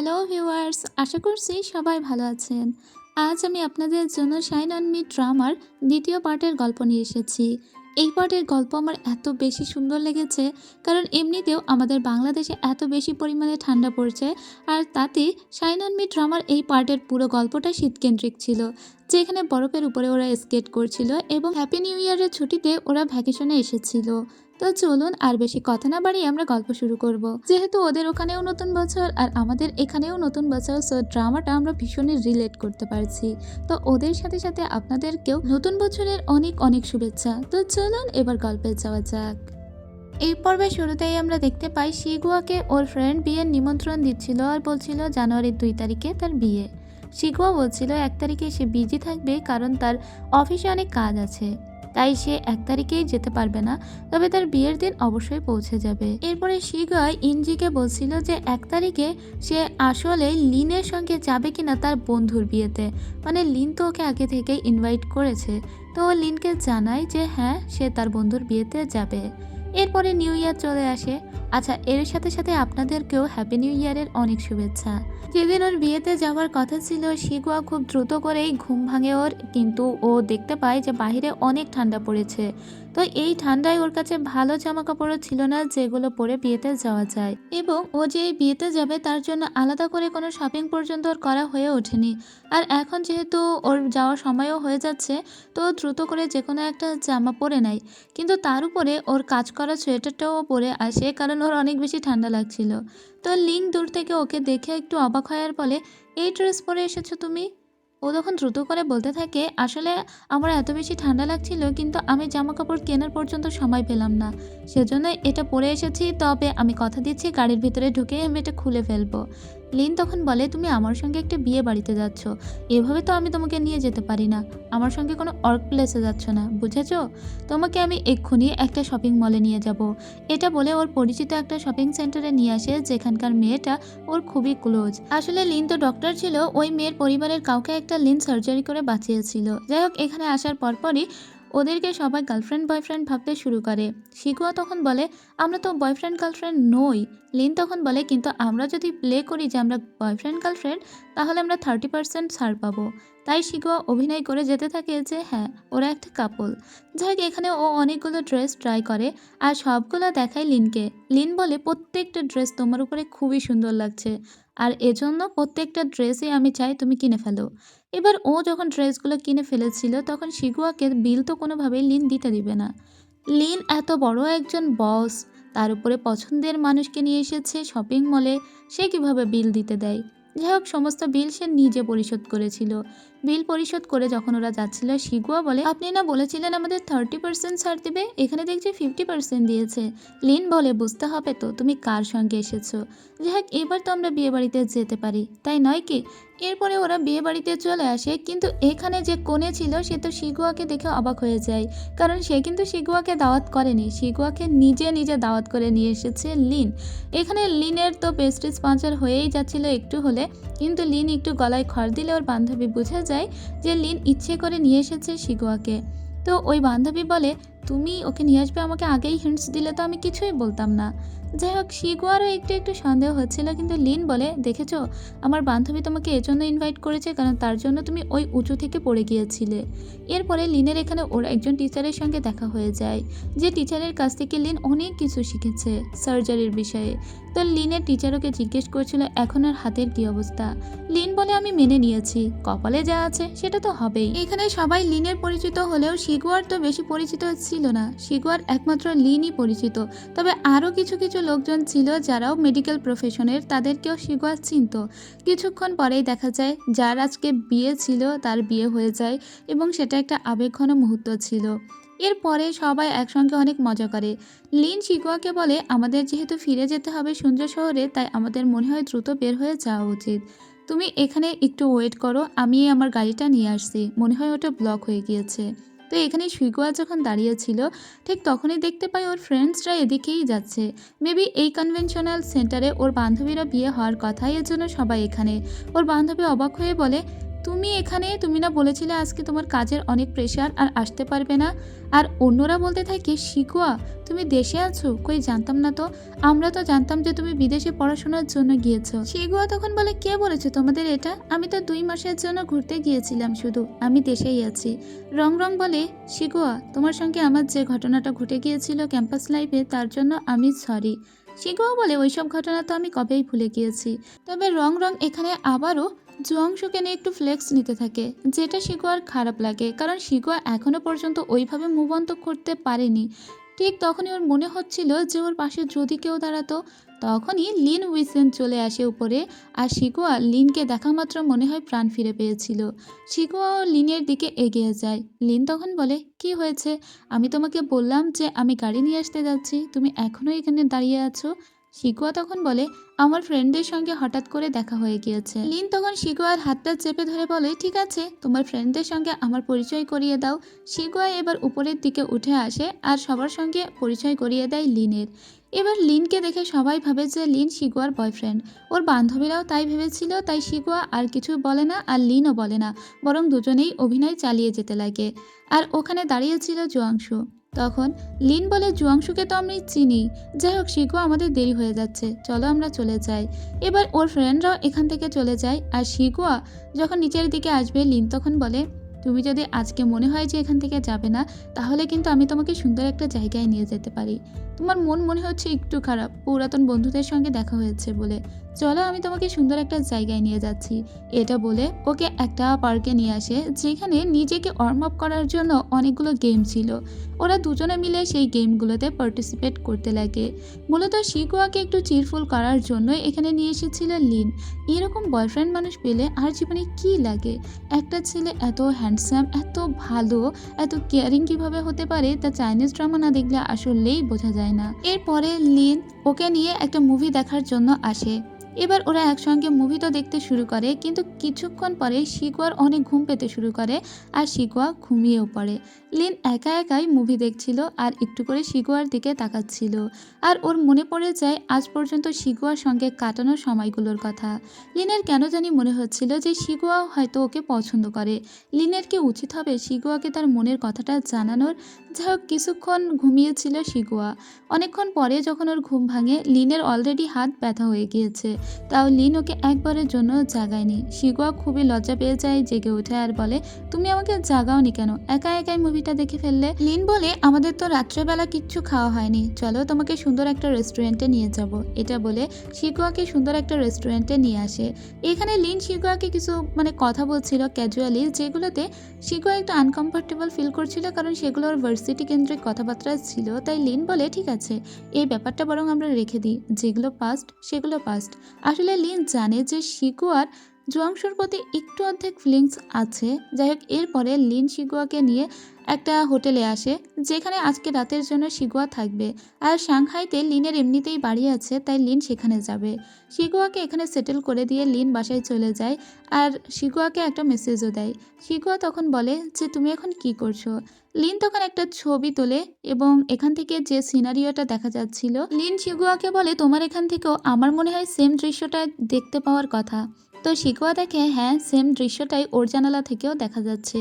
Hello viewers, আশা করছি সবাই ভালো আছেন। আজ আমি আপনাদের জন্য শাইন অন মি ড্রামার দ্বিতীয় পার্টের গল্প নিয়ে এসেছি। এই পার্টের গল্প আমার এত বেশি সুন্দর লেগেছে, কারণ এমনিতেও আমাদের বাংলাদেশে এত বেশি পরিমাণে ঠান্ডা পড়ছে, আর তাতে শাইন অন মি ড্রামার এই পার্টের পুরো গল্পটা শীতকেন্দ্রিক ছিল, যেখানে বরফের উপরে ওরা স্কেট করছিল এবং হ্যাপি নিউ ইয়ারের ছুটিতে ওরা ভ্যাকেশনে এসেছিল। তো চলুন আর বেশি কথা না বাড়িয়ে আমরা গল্প শুরু করব। যেহেতু ওদের ওখানেও নতুন বছর আর আমাদের এখানেও নতুন বছর, সো ড্রামাটা আমরা ভীষণই রিলেট করতে পারছি। তো ওদের সাথে সাথে আপনাদেরকেও নতুন বছরের অনেক অনেক শুভেচ্ছা। তো চলুন এবার গল্পে যাওয়া যাক। এই পর্বের শুরুতেই আমরা দেখতে পাই শিগুয়াকে ওর ফ্রেন্ড বিয়ের নিমন্ত্রণ দিচ্ছিল আর বলছিল জানুয়ারির 2 তারিখে তার বিয়ে। শিগুয়া বলছিল 1 তারিখে সে বিজি থাকবে, কারণ তার অফিসে অনেক কাজ আছে, তাই সে 1 তারিখেই যেতে পারবে না, তবে তার বিয়ের দিন অবশ্যই পৌঁছে যাবে। এরপরে শিগুয়া ইনজিকে বলছিল যে 1 তারিখে সে আসলে লিনের সঙ্গে যাবে কিনা তার বন্ধুর বিয়েতে, মানে লিন তো ওকে আগে থেকেই ইনভাইট করেছে। তো ও লিনকে জানায় যে হ্যাঁ, সে তার বন্ধুর বিয়েতে যাবে। এরপরে নিউ ইয়ার চলে আসে। আচ্ছা, এর সাথে সাথে আপনাদেরকেও হ্যাপি নিউ ইয়ারের অনেক শুভেচ্ছা। যেদিন ওর বিয়েতে যাওয়ার কথা ছিল, শিগুয়া খুব দ্রুত করেই ঘুম ভাঙে ওর, কিন্তু ও দেখতে পায় যে বাইরে অনেক ঠান্ডা পড়েছে। তো এই ঠান্ডায় ওর কাছে ভালো জামা কাপড়ও ছিল না যেগুলো পরে বিয়েতে যাওয়া যায়, এবং ও যে বিয়েতে যাবে তার জন্য আলাদা করে কোনো শপিং পর্যন্ত ওর করা হয়ে ওঠেনি। আর এখন যেহেতু ওর যাওয়ার সময়ও হয়ে যাচ্ছে, তো ও দ্রুত করে যে কোনো একটা জামা পরে নেয়, কিন্তু তার উপরে ওর কাজ করা সোয়েটারটাও পরে আসে, কারণ ওর অনেক বেশি ঠান্ডা লাগছিল। তো লিং দূর থেকে ওকে দেখে একটু অবাক হয় আর বলে, এই ড্রেস পরে এসেছো তুমি? ও তখন দ্রুত করে বলতে থাকে, আসলে আমার এত বেশি ঠান্ডা লাগছিল, কিন্তু আমি জামা কাপড় কেনার পর্যন্ত সময় পেলাম না, সেজন্য এটা পরে এসেছি। তবে আমি কথা দিচ্ছি গাড়ির ভিতরে ঢুকে আমি এটা খুলে ফেলবো। লিন তখন বলে, তুমি আমার সঙ্গে একটা বিয়ে বাড়িতে যাচ্ছ, এভাবে তো আমি তোমাকে নিয়ে যেতে পারি না। আমার সঙ্গে কোনো ওয়ার্ক প্লেসে যাচ্ছ না, বুঝেছো? তোমাকে আমি এক্ষুনি একটা শপিং মলে নিয়ে যাব। এটা বলে ওর পরিচিত একটা শপিং সেন্টারে নিয়ে আসে, যেখানকার মেয়েটা ওর খুবই ক্লোজ। আসলে লিন তো ডক্টর ছিল, ওই মেয়ের পরিবারের কাউকে একটা লিন সার্জারি করে বাঁচিয়েছিল। যাই হোক, এখানে আসার পরপরই ওদেরকে সবাই গার্লফ্রেন্ড বয়ফ্রেন্ড ভাবতে শুরু করে। শিগুয়া তখন বলে, আমরা তো বয়ফ্রেন্ড গার্লফ্রেন্ড নই। লিন তখন বলে, কিন্তু আমরা যদি প্লে করি যে আমরা বয়ফ্রেন্ড গার্লফ্রেন্ড, তাহলে আমরা 30% ছাড় পাবো। তাই শিগুয়া অভিনয় করে যেতে থাকে যে হ্যাঁ, ওরা একটা কাপল। যাই হোক, এখানে ও অনেকগুলো ড্রেস ট্রাই করে আর সবগুলো দেখায় লিনকে। লিন বলে, প্রত্যেকটা ড্রেস তোমার উপরে খুবই সুন্দর লাগছে, আর এজন্য প্রত্যেকটা ড্রেসই আমি চাই তুমি কিনে ফেলো। এবার ও যখন ড্রেসগুলো কিনে ফেলেছিল, তখন শিগুয়াকে বিল তো কোনোভাবেই লিন দিতে দিবে না। লিন এত বড় একজন বস, তার উপরে পছন্দের মানুষকে নিয়ে এসেছে শপিং মলে, সে কিভাবে বিল দিতে দেয়? যাই হোক, সমস্ত বিল সে নিজে পরিশোধ করেছিল। বিল পরিশোধ করে যখন ওরা যাচ্ছিল, শিগুয়া বলে, আপনি না বলেছিলেন আমাদের 30% ছাড় দেবে, এখানে দেখছি 50% দিয়েছে। লিন বলে, বুঝতে হবে তো তুমি কার সঙ্গে এসেছো। যাই হোক, এবার তো আমরা বিয়ে বাড়িতে যেতে পারি, তাই নয় কি? এরপরে ওরা বিয়ে বাড়িতে চলে আসে, কিন্তু এখানে যে কোণে ছিল সে তো শিগুয়াকে দেখে অবাক হয়ে যায়, কারণ সে কিন্তু শিগুয়াকে দাওয়াত করেনি, শিগুয়াকে নিজে নিজে দাওয়াত করে নিয়ে এসেছে লিন। এখানে লিনের তো পেস্ট্রি স্পন্সর হয়েই যাচ্ছিল একটু হলে, কিন্তু লিন একটু গলায় খড় দিলে ওর বান্ধবী বুঝে যায় যে লিন ইচ্ছে করে নিয়ে এসেছে শিগুয়াকে। তো ওই বান্ধবী বলে, তুমি ওকে নিয়ে আসবে, আমাকে আগেই হিন্টস দিলে তো আমি কিছুই বলতাম না। যাই হোক, শিগুয়ারও একটু একটু সন্দেহ হচ্ছিল, কিন্তু লিন বলে, দেখেছো, আমার বান্ধবী তোমাকে এজন্য ইনভাইট করেছে কারণ তার জন্য তুমি ওই উঁচু থেকে পড়ে গিয়েছিলে। এরপরে লিনের এখানে ওর একজন টিচারের সঙ্গে দেখা হয়ে যায়, যে টিচারের কাছ থেকে লিন অনেক কিছু শিখেছে সার্জারির বিষয়ে। তো লিনের টিচার ওকে জিজ্ঞেস করছিল এখন আর হাতের কি অবস্থা। লিন বলে, আমি মেনে নিয়েছি, কপালে যা আছে সেটা তো হবেই। এখানে সবাই লিনের পরিচিত হলেও শিগুয়ার তো বেশি পরিচিত ছিল না, শিগুয়ার একমাত্র লিনই পরিচিত। তবে আরও কিছু কিছু লোকজন ছিল যারাও মেডিকেল প্রফেশনের, তাদেরকেও শিগুয়া চিনত। কিছুক্ষণ পরেই দেখা যায় যার আজকে বিয়ে ছিল তার বিয়ে হয়ে যায়, এবং সেটা একটা আবেগঘন মুহূর্ত ছিল। এরপরে সবাই একসঙ্গে অনেক মজা করে। লিন শিগুয়াকে বলে, আমাদের যেহেতু ফিরে যেতে হবে সুন্দর শহরে, তাই আমাদের মনে হয় দ্রুত বের হয়ে যাওয়া উচিত। তুমি এখানে একটু ওয়েট করো, আমি আমার গাড়িটা নিয়ে আসছি, মনে হয় ওটা ব্লক হয়ে গিয়েছে। তো এখানে শিগুয়া যখন দাঁড়িয়েছিল, ঠিক তখনই দেখতে পাই ওর ফ্রেন্ডসরা এদিকেই যাচ্ছে। মেবি এই কনভেনশনাল সেন্টারে ওর বান্ধবীরা বিয়ে হওয়ার কথা, এর জন্য সবাই এখানে। ওর বান্ধবী অবাক হয়ে বলে, তুমি এখানে? তুমি না বলেছিলে আজকে তোমার কাজের অনেক প্রেশার আর আসতে পারবে না? আর অন্যরা বলতে থাকে, শিকোয়া তুমি দেশে আছো? কই জানতাম না তো। আমরা তো জানতাম যে তুমি বিদেশে পড়াশোনার জন্য গিয়েছো। শিকোয়া তখন বলে, কে বলেছে তোমাদের এটা? আমি তো 2 মাসের জন্য ঘুরতে গিয়েছিলাম শুধু, আমি দেশেই আছি। রং রং বলে, শিকোয়া তোমার সঙ্গে আমার যে ঘটনাটা ঘটে গিয়েছিল ক্যাম্পাস লাইফে, তার জন্য আমি সরি। শিকোয়া বলে, ওইসব ঘটনা তো আমি কবেই ভুলে গিয়েছি। তবে রং রং এখানে আবারও জুয়াংশুকে নিয়ে একটু ফ্লেক্স নিতে থাকে, যেটা শিকোয়ার খারাপ লাগে, কারণ শিকোয়া এখনো পর্যন্ত ওইভাবে মুভ অন তো করতে পারেনি। ঠিক তখনই ওর মনে হচ্ছিল যে ওর পাশে যদি কেউ দাঁড়াতো। তখনই লিন উইসেন চলে আসে উপরে, আর শিকোয়া লিনকে দেখা মাত্র মনে হয় প্রাণ ফিরে পেয়েছিল। শিকোয়া লিনের দিকে এগিয়ে যায়। লিন তখন বলে, কি হয়েছে? আমি তোমাকে বললাম যে আমি গাড়ি নিয়ে আসতে যাচ্ছি, তুমি এখনো এখানে দাঁড়িয়ে আছো। শিকোয়া তখন বলে, আমার ফ্রেন্ডদের সঙ্গে হঠাৎ করে দেখা হয়ে গিয়েছে। লিন তখন শিকোয়ার হাতটা চেপে ধরে বলে, ঠিক আছে, তোমার ফ্রেন্ডদের সঙ্গে আমার পরিচয় করিয়ে দাও। শিকোয়া এবার উপরের দিকে উঠে আসে আর সবার সঙ্গে পরিচয় করিয়ে দেয় লিনের। এবার লিনকে দেখে সবাই ভাবে যে লিন শিকোয়ার বয়ফ্রেন্ড। ওর বান্ধবীরাও তাই ভেবেছিল, তাই শিকোয়া আর কিছু বলে না আর লিনও বলে না, বরং দুজনেই অভিনয় চালিয়ে যেতে লাগে। আর ওখানে দাঁড়িয়েছিল জুয়াংশু। তখন লিন বলে, জুয়াংশুকে তো আমি চিনি। যাই হোক শিকোয়া, আমাদের দেরি হয়ে যাচ্ছে, চলো আমরা চলে যাই। এবার ওর ফ্রেন্ডরাও এখান থেকে চলে যায়। আর শিকোয়া যখন নিচের দিকে আসবে, লিন তখন বলে, তুমি যদি আজকে মনে হয় যে এখান থেকে যাবে না, তাহলে কিন্তু আমি তোমাকে সুন্দর একটা জায়গায় নিয়ে যেতে পারি। তোমার মন মনে হচ্ছে একটু খারাপ, পুরাতন বন্ধুদের সঙ্গে দেখা হয়েছে বলে। চলো, আমি তোমাকে সুন্দর একটা জায়গায় নিয়ে যাচ্ছি। এটা বলে ওকে একটা পার্কে নিয়ে আসে, যেখানে নিজেকে ওয়ার্ম আপ করার জন্য অনেকগুলো গেম ছিল। ওরা দুজনে মিলে সেই গেমগুলোতে পার্টিসিপেট করতে লাগে। মূলত শিকোয়াকে একটু চিরফুল করার জন্য এখানে নিয়ে এসেছিল লিন। এরকম বয়ফ্রেন্ড মানুষ পেলে আর জীবনে কি লাগে? একটা ছেলে এত হ্যান্ডসাম, এত ভালো, এত কেয়ারিং কিভাবে হতে পারে, তা চাইনিজ ড্রামা না দেখলে আসলেই বোঝা যায় না। এরপরে লিন ওকে নিয়ে একটা মুভি দেখার জন্য আসে। এবার ওরা একসঙ্গে মুভি তো দেখতে শুরু করে, কিন্তু কিছুক্ষণ পরে শিকোয়ার অনেক ঘুম পেতে শুরু করে আর শিকোয়া ঘুমিয়েও পড়ে। লিন একা একাই মুভি দেখছিল আর একটু করে শিকোয়ার দিকে তাকাচ্ছিল। আর ওর মনে পড়ে যায় আজ পর্যন্ত শিকোয়ার সঙ্গে কাটানোর সময়গুলোর কথা। লিনের কেন জানি মনে হচ্ছিল যে শিকোয়াও হয়তো ওকে পছন্দ করে। লিনের কি উচিত হবে শিকোয়াকে তার মনের কথাটা জানানোর? যাই হোক, কিছুক্ষণ ঘুমিয়েছিল শিকোয়া। অনেকক্ষণ পরে যখন ওর ঘুম ভাঙে, লিনের অলরেডি হাত ব্যথা হয়ে গিয়েছে। তাও লিন ওকে একবারের জন্য জাগায়নি। শিকোয়া খুবই লজ্জা পেয়ে যায়, জেগে ওঠে আর বলে, তুমি আমাকে জাগাওনি কেন? একা একাই মুভিটা দেখে ফেললে। লিন বলে, আমাদের তো রাত্রেবেলা কিচ্ছু খাওয়া হয়নি, চলো তোমাকে সুন্দর একটা রেস্টুরেন্টে নিয়ে যাব। এটা বলে শিকোয়াকে সুন্দর একটা রেস্টুরেন্টে নিয়ে আসে। এখানে লিন শিকোয়াকে কিছু কথা বলছিল ক্যাজুয়ালি, যেগুলোতে শিকোয়া একটু আনকমফোর্টেবল ফিল করছিল, কারণ সেগুলো ওর ভার্সিটি কেন্দ্রিক কথাবার্তা ছিল। তাই লিন বলে, ঠিক আছে, এই ব্যাপারটা বরং আমরা রেখে দিই, যেগুলো পাস্ট সেগুলো পাস্ট। আসলে লিন জানে যে শিকোয়ার জুয়াংশুর প্রতি একটু অর্ধেক ফিলিংস আছে। যাই হোক, এরপরে লিন শিকোয়াকে নিয়ে একটা হোটেলে আসে, যেখানে আজকে রাতের জন্য শিকোয়া থাকবে। আর সাংহাইতে লিনের এমনিতেই বাড়ি আছে, তাই লিন সেখানে যাবে। শিকোয়াকে এখানে সেটেল করে দিয়ে লিন বাসায় চলে যায় আর শিকোয়াকে একটা মেসেজও দেয়। শিকোয়া তখন বলে যে, তুমি এখন কি করছো? লিন তখন একটা ছবি তোলে এবং এখান থেকে যে সিনারিওটা দেখা যাচ্ছিল, লিন শিকোয়াকে বলে, তোমার এখান থেকেও আমার মনে হয় সেম দৃশ্যটা দেখতে পাওয়ার কথা। তো শিকোয়া দেখে, হ্যাঁ, সেম দৃশ্যটাই ওর জানালা থেকেও দেখা যাচ্ছে।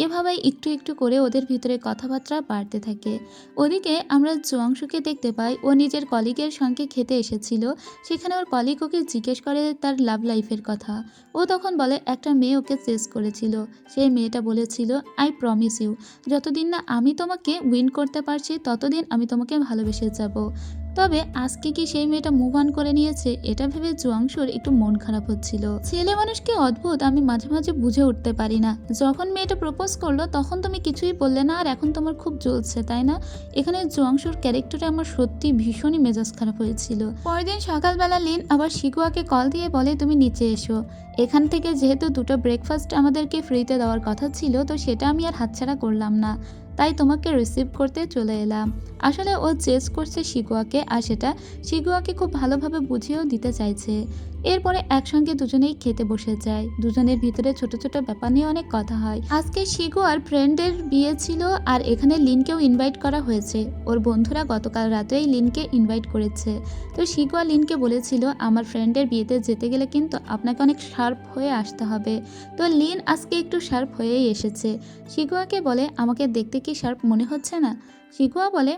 এভাবেই একটু একটু করে ওদের ভিতরে কথাবার্তা বাড়তে থাকে। ওদিকে আমরা জুয়াংশুকে দেখতে পাই, ও নিজের কলিগের সঙ্গে খেতে এসেছিল। সেখানে ওর কলিগ ওকে জিজ্ঞেস করে তার লাভ লাইফের কথা। ও তখন বলে, একটা মেয়ে ওকে চেস করেছিল। সেই মেয়েটা বলেছিল, আই প্রমিস ইউ, যতদিন না আমি তোমাকে উইন করতে পারছি ততদিন আমি তোমাকে ভালোবেসে যাব। তবে আজকে কি সেই মেয়েটা মুভ অন করে নিয়েছে? এটা ভেবে জুয়াংশুর একটু মন খারাপ হচ্ছিল। ছেলে মানুষ কি অদ্ভুত, আমি মাঝে মাঝে বুঝে উঠতে পারি না। যখন মেয়েটা প্রপোজ করলো তখন তুমি কিছুই বললে না, আর এখন তোমার খুব জ্বলছে, তাই না? এখানে জুয়াংশুর ক্যারেক্টারে আমার সত্যি ভীষণই মেজাজ খারাপ হয়েছিল। পরের দিন সকালবেলা লিন আবার শিকোয়াকে কল দিয়ে বলে, তুমি নিচে এসো। এখান থেকে যেহেতু দুটো ব্রেকফাস্ট আমাদেরকে ফ্রিতে দেওয়ার কথা ছিল, তো সেটা আমি আর হাতছাড়া করলাম না, তাই তোমাকে রিসিভ করতে চলে এলাম। আসলে ও চেস করছে শিকোয়াকে, আর সেটা শিকোয়াকে খুব ভালোভাবে বুঝিয়েও দিতে চাইছে। এরপরে একসঙ্গে দুজনেই খেতে বসে যায়। দুজনের ভিতরে ছোট ছোট ব্যাপার নিয়ে অনেক কথা হয়। আজকে শিগো আর ফ্রেন্ডের বিয়ে ছিল, আর এখানে লিনকেও ইনভাইট করা হয়েছে। ওর বন্ধুরা গতকাল রাতেই লিনকে ইনভাইট করেছে। তো শিগো আর লিনকে বলেছিল আমার ফ্রেন্ডের বিয়েতে যেতে গেলে কিন্তু আপনাকে অনেক শার্প হয়ে আসতে হবে। তো লিন আজকে একটু শার্প হয়েই এসেছে। শিগুয়াকে বলে আমাকে দেখতে কি শার্প মনে হচ্ছে না? শিগুয়া বলে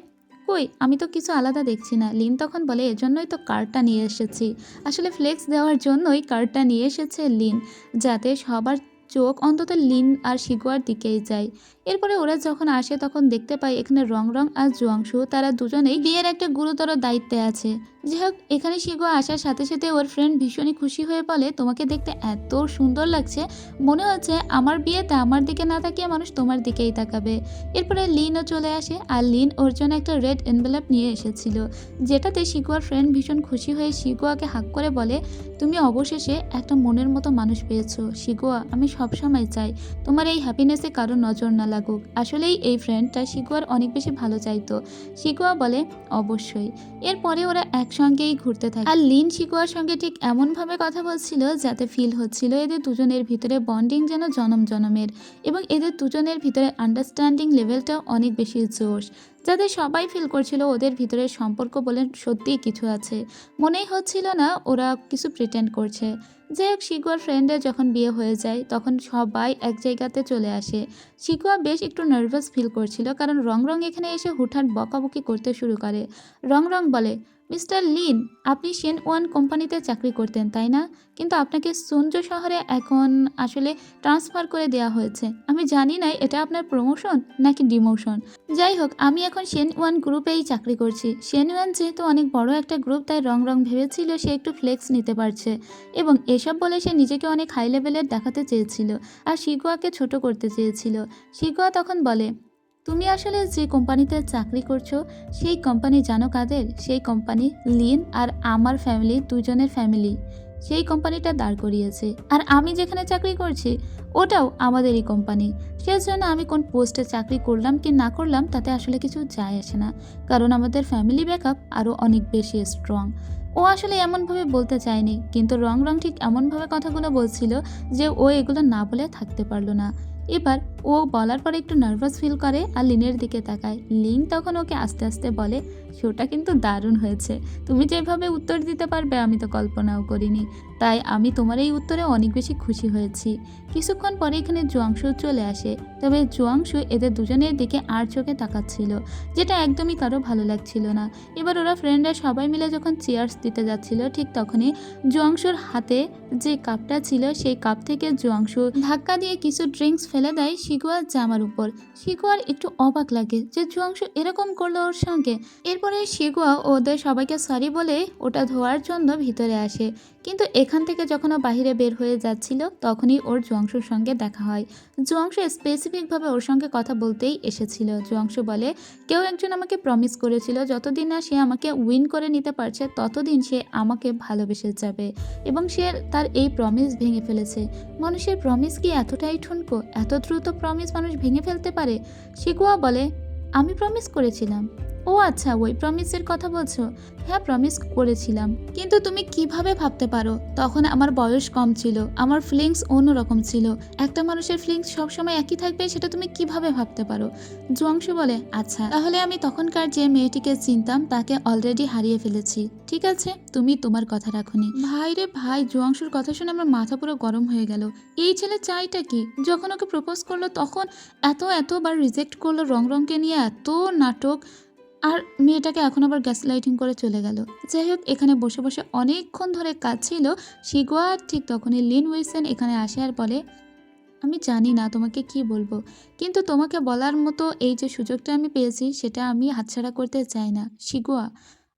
কই, আমি তো কিছু আলাদা দেখছি না। লিন তখন বলে এজন্যই তো কার্ডটা নিয়ে এসেছি। আসলে ফ্লেক্স দেওয়ার জন্যই কার্ডটা নিয়ে এসেছে লিন, যাতে সবার চোখ অন্তত লিন আর শিগুয়ার দিকেই যায়। এরপরে ওরা যখন আসে তখন দেখতে পায় এখানে রং রং আর জুয়াংশু তারা দুজনেই বিয়ের একটা গুরুতর দায়িত্বে আছে। যাই হোক, এখানে শিগুয়া আসার সাথে সাথে ওর ফ্রেন্ড ভীষণই খুশি হয়ে বলে তোমাকে দেখতে এত সুন্দর লাগছে, মনে হচ্ছে আমার বিয়েতে আমার দিকে না তাকিয়ে মানুষ তোমার দিকেই তাকাবে। এরপরে লিনও চলে আসে, আর লিন ওর জন্য একটা রেড এনভেলপ নিয়ে এসেছিল, যেটাতে শিগুয়ার ফ্রেন্ড ভীষণ খুশি হয়ে শিগুয়াকে হাক করে বলে তুমি অবশেষে একটা মনের মতো মানুষ পেয়েছো শিগুয়া। আমি সবসময় চাই তোমার এই হ্যাপিনেসে কারো নজর না লাগুক। আসলেই এই ফ্রেন্ডটা শিগুয়ার অনেক বেশি ভালো চাইতো। শিগুয়া বলে অবশ্যই। এরপরে ওরা একসঙ্গেই ঘুরতে থাকে, আর লিন শিগুয়ার সঙ্গে ঠিক এমনভাবে কথা বলছিল যাতে ফিল হচ্ছিল এদের দুজনের ভিতরে বন্ডিং যেন জনম জনমের, এবং এদের দুজনের ভিতরে আন্ডারস্ট্যান্ডিং লেভেলটাও অনেক বেশি জোশ, যাতে সবাই ফিল করছিল ওদের ভিতরে সম্পর্ক বলে সত্যিই কিছু আছে। মনেই হচ্ছিল না ওরা কিছু প্রিটেন্ড করছে। যাই হোক, শিগুয়ার ফ্রেন্ডের যখন বিয়ে হয়ে যায় তখন সবাই এক জায়গাতে চলে আসে। শিগুয়া বেশ একটু নার্ভাস ফিল করছিল, কারণ রং রং এখানে এসে হুটহাট বকাবকি করতে শুরু করে। রং রং বলে মিস্টার লিন, আপনি শেন ওয়ান কোম্পানিতে চাকরি করতেন তাই না? কিন্তু আপনাকে সুনজো শহরে এখন আসলে ট্রান্সফার করে দেওয়া হয়েছে। আমি জানি না এটা আপনার প্রমোশন নাকি ডিমোশন। যাই হোক, আমি এখন শেন ওয়ান গ্রুপেই চাকরি করছি। শেন ওয়ান যেহেতু অনেক বড় একটা গ্রুপ, তাই রং রং ভেবেছিল সে একটু ফ্লেক্স নিতে পারছে, এবং এসব বলে সে নিজেকে অনেক হাই লেভেলের দেখাতে চেয়েছিল, আর শিগুয়াকে ছোট করতে চেয়েছিল। শিগুয়া তখন বলে তুমি আসলে যে কোম্পানিতে চাকরি করছো সেই কোম্পানি জানো কাদের? সেই কোম্পানি লিন আর আমার ফ্যামিলি দুজনের ফ্যামিলি সেই কোম্পানিটা দাঁড় করিয়েছে, আর আমি যেখানে চাকরি করছি ওটাও আমাদেরই কোম্পানি। সেজন্য আমি কোন পোস্টে চাকরি করলাম কি না করলাম তাতে আসলে কিছু যায় আসে না, কারণ আমাদের ফ্যামিলি ব্যাকআপ আরও অনেক বেশি স্ট্রং। ও আসলে এমনভাবে বলতে চায়নি, কিন্তু রং রং ঠিক এমনভাবে কথাগুলো বলছিল যে ও এগুলো না বলে থাকতে পারলো না। এবার ও বলার পরে একটু নার্ভাস ফিল করে আর লিনের দিকে তাকায়। লিন তখন ওকে আস্তে আস্তে বলে শোটা কিন্তু দারুণ হয়েছে, তুমি যেভাবে উত্তর দিতে পারবে আমি তো কল্পনাও করিনি, তাই আমি তোমার এই উত্তরে অনেক বেশি খুশি হয়েছি। কিছুক্ষণ পরে এখানে জুয়াংশু চলে আসে, তবে জুয়াংশু এদের দুজনের দিকে আর চোখে তাকাচ্ছিল, যেটা একদমই কারো ভালো লাগছিল না। এবার ওরা ফ্রেন্ডরা সবাই মিলে যখন চেয়ার্স দিতে যাচ্ছিল ঠিক তখনই জুয়াংশুর হাতে যে কাপটা ছিল সেই কাপ থেকে জুয়াংশু ধাক্কা দিয়ে কিছু ড্রিঙ্কস ফেলে দেয় শিগুয়ার জামার উপর। শিগুয়ার একটু অবাক লাগে যে জুয়াংশু এরকম করলো ওর সঙ্গে। এরপরে শিগুয়া ওদের সবাইকে সরি বলে ওটা ধোয়ার জন্য ভিতরে আসে, কিন্তু এখান থেকে যখন ও বাহিরে বের হয়ে যাচ্ছিল তখনই ওর জুয়াংশুর সঙ্গে দেখা হয়। জুয়াংশু স্পেসিফিকভাবে ওর সঙ্গে কথা বলতেই এসেছিল। জুয়াংশু বলে কেউ একজন আমাকে প্রমিস করেছিল যতদিন না সে আমাকে উইন করে নিতে পারছে ততদিন সে আমাকে ভালোবেসে যাবে, এবং সে তার এই প্রমিস ভেঙে ফেলেছে। মানুষের প্রমিস কি এতটাই ঠুনকো? এত দ্রুত প্রমিস মানুষ ভেঙে ফেলতে পারে? শিগুয়া বলে আমি প্রমিস করেছিলাম। ও আচ্ছা, ওই প্রমিসের কথা বলছো? হ্যাঁ, প্রমিস করেছিলাম, কিন্তু তুমি কিভাবে ভাবতে পারো? তখন আমার বয়স কম ছিল, আমার ফিলিংস অন্যরকম ছিল। একটা মানুষের ফিলিংস সবসময় একই থাকবে সেটা তুমি কিভাবে ভাবতে পারো? জুয়াংশু বলে আচ্ছা, তাহলে আমি তখনকার যে মেয়েটিকে চিনতাম তাকে অলরেডি হারিয়ে ফেলেছি। ঠিক আছে, তুমি তোমার কথা রাখোনি। ভাই রে ভাই, জুয়াংশুর কথা শুনে আমার মাথা পুরো গরম হয়ে গেল। এই ছেলে চাইটা কি? যখন ওকে প্রপোজ করলো তখন এতবার রিজেক্ট করলো, রং রংকে নিয়ে এত নাটক, আর মেয়েটাকে এখন আবার গ্যাস লাইটিং করে চলে গেল। যাই হোক, এখানে বসে বসে অনেকক্ষণ ধরে কাঁদছিল শিগুয়া। ঠিক তখনই লিন উইসেন এখানে আসে আর বলে আমি জানি না তোমাকে কি বলবো, কিন্তু তোমাকে বলার মতো এই যে সুযোগটা আমি পেয়েছি সেটা আমি হাতছাড়া করতে চাই না। শিগুয়া,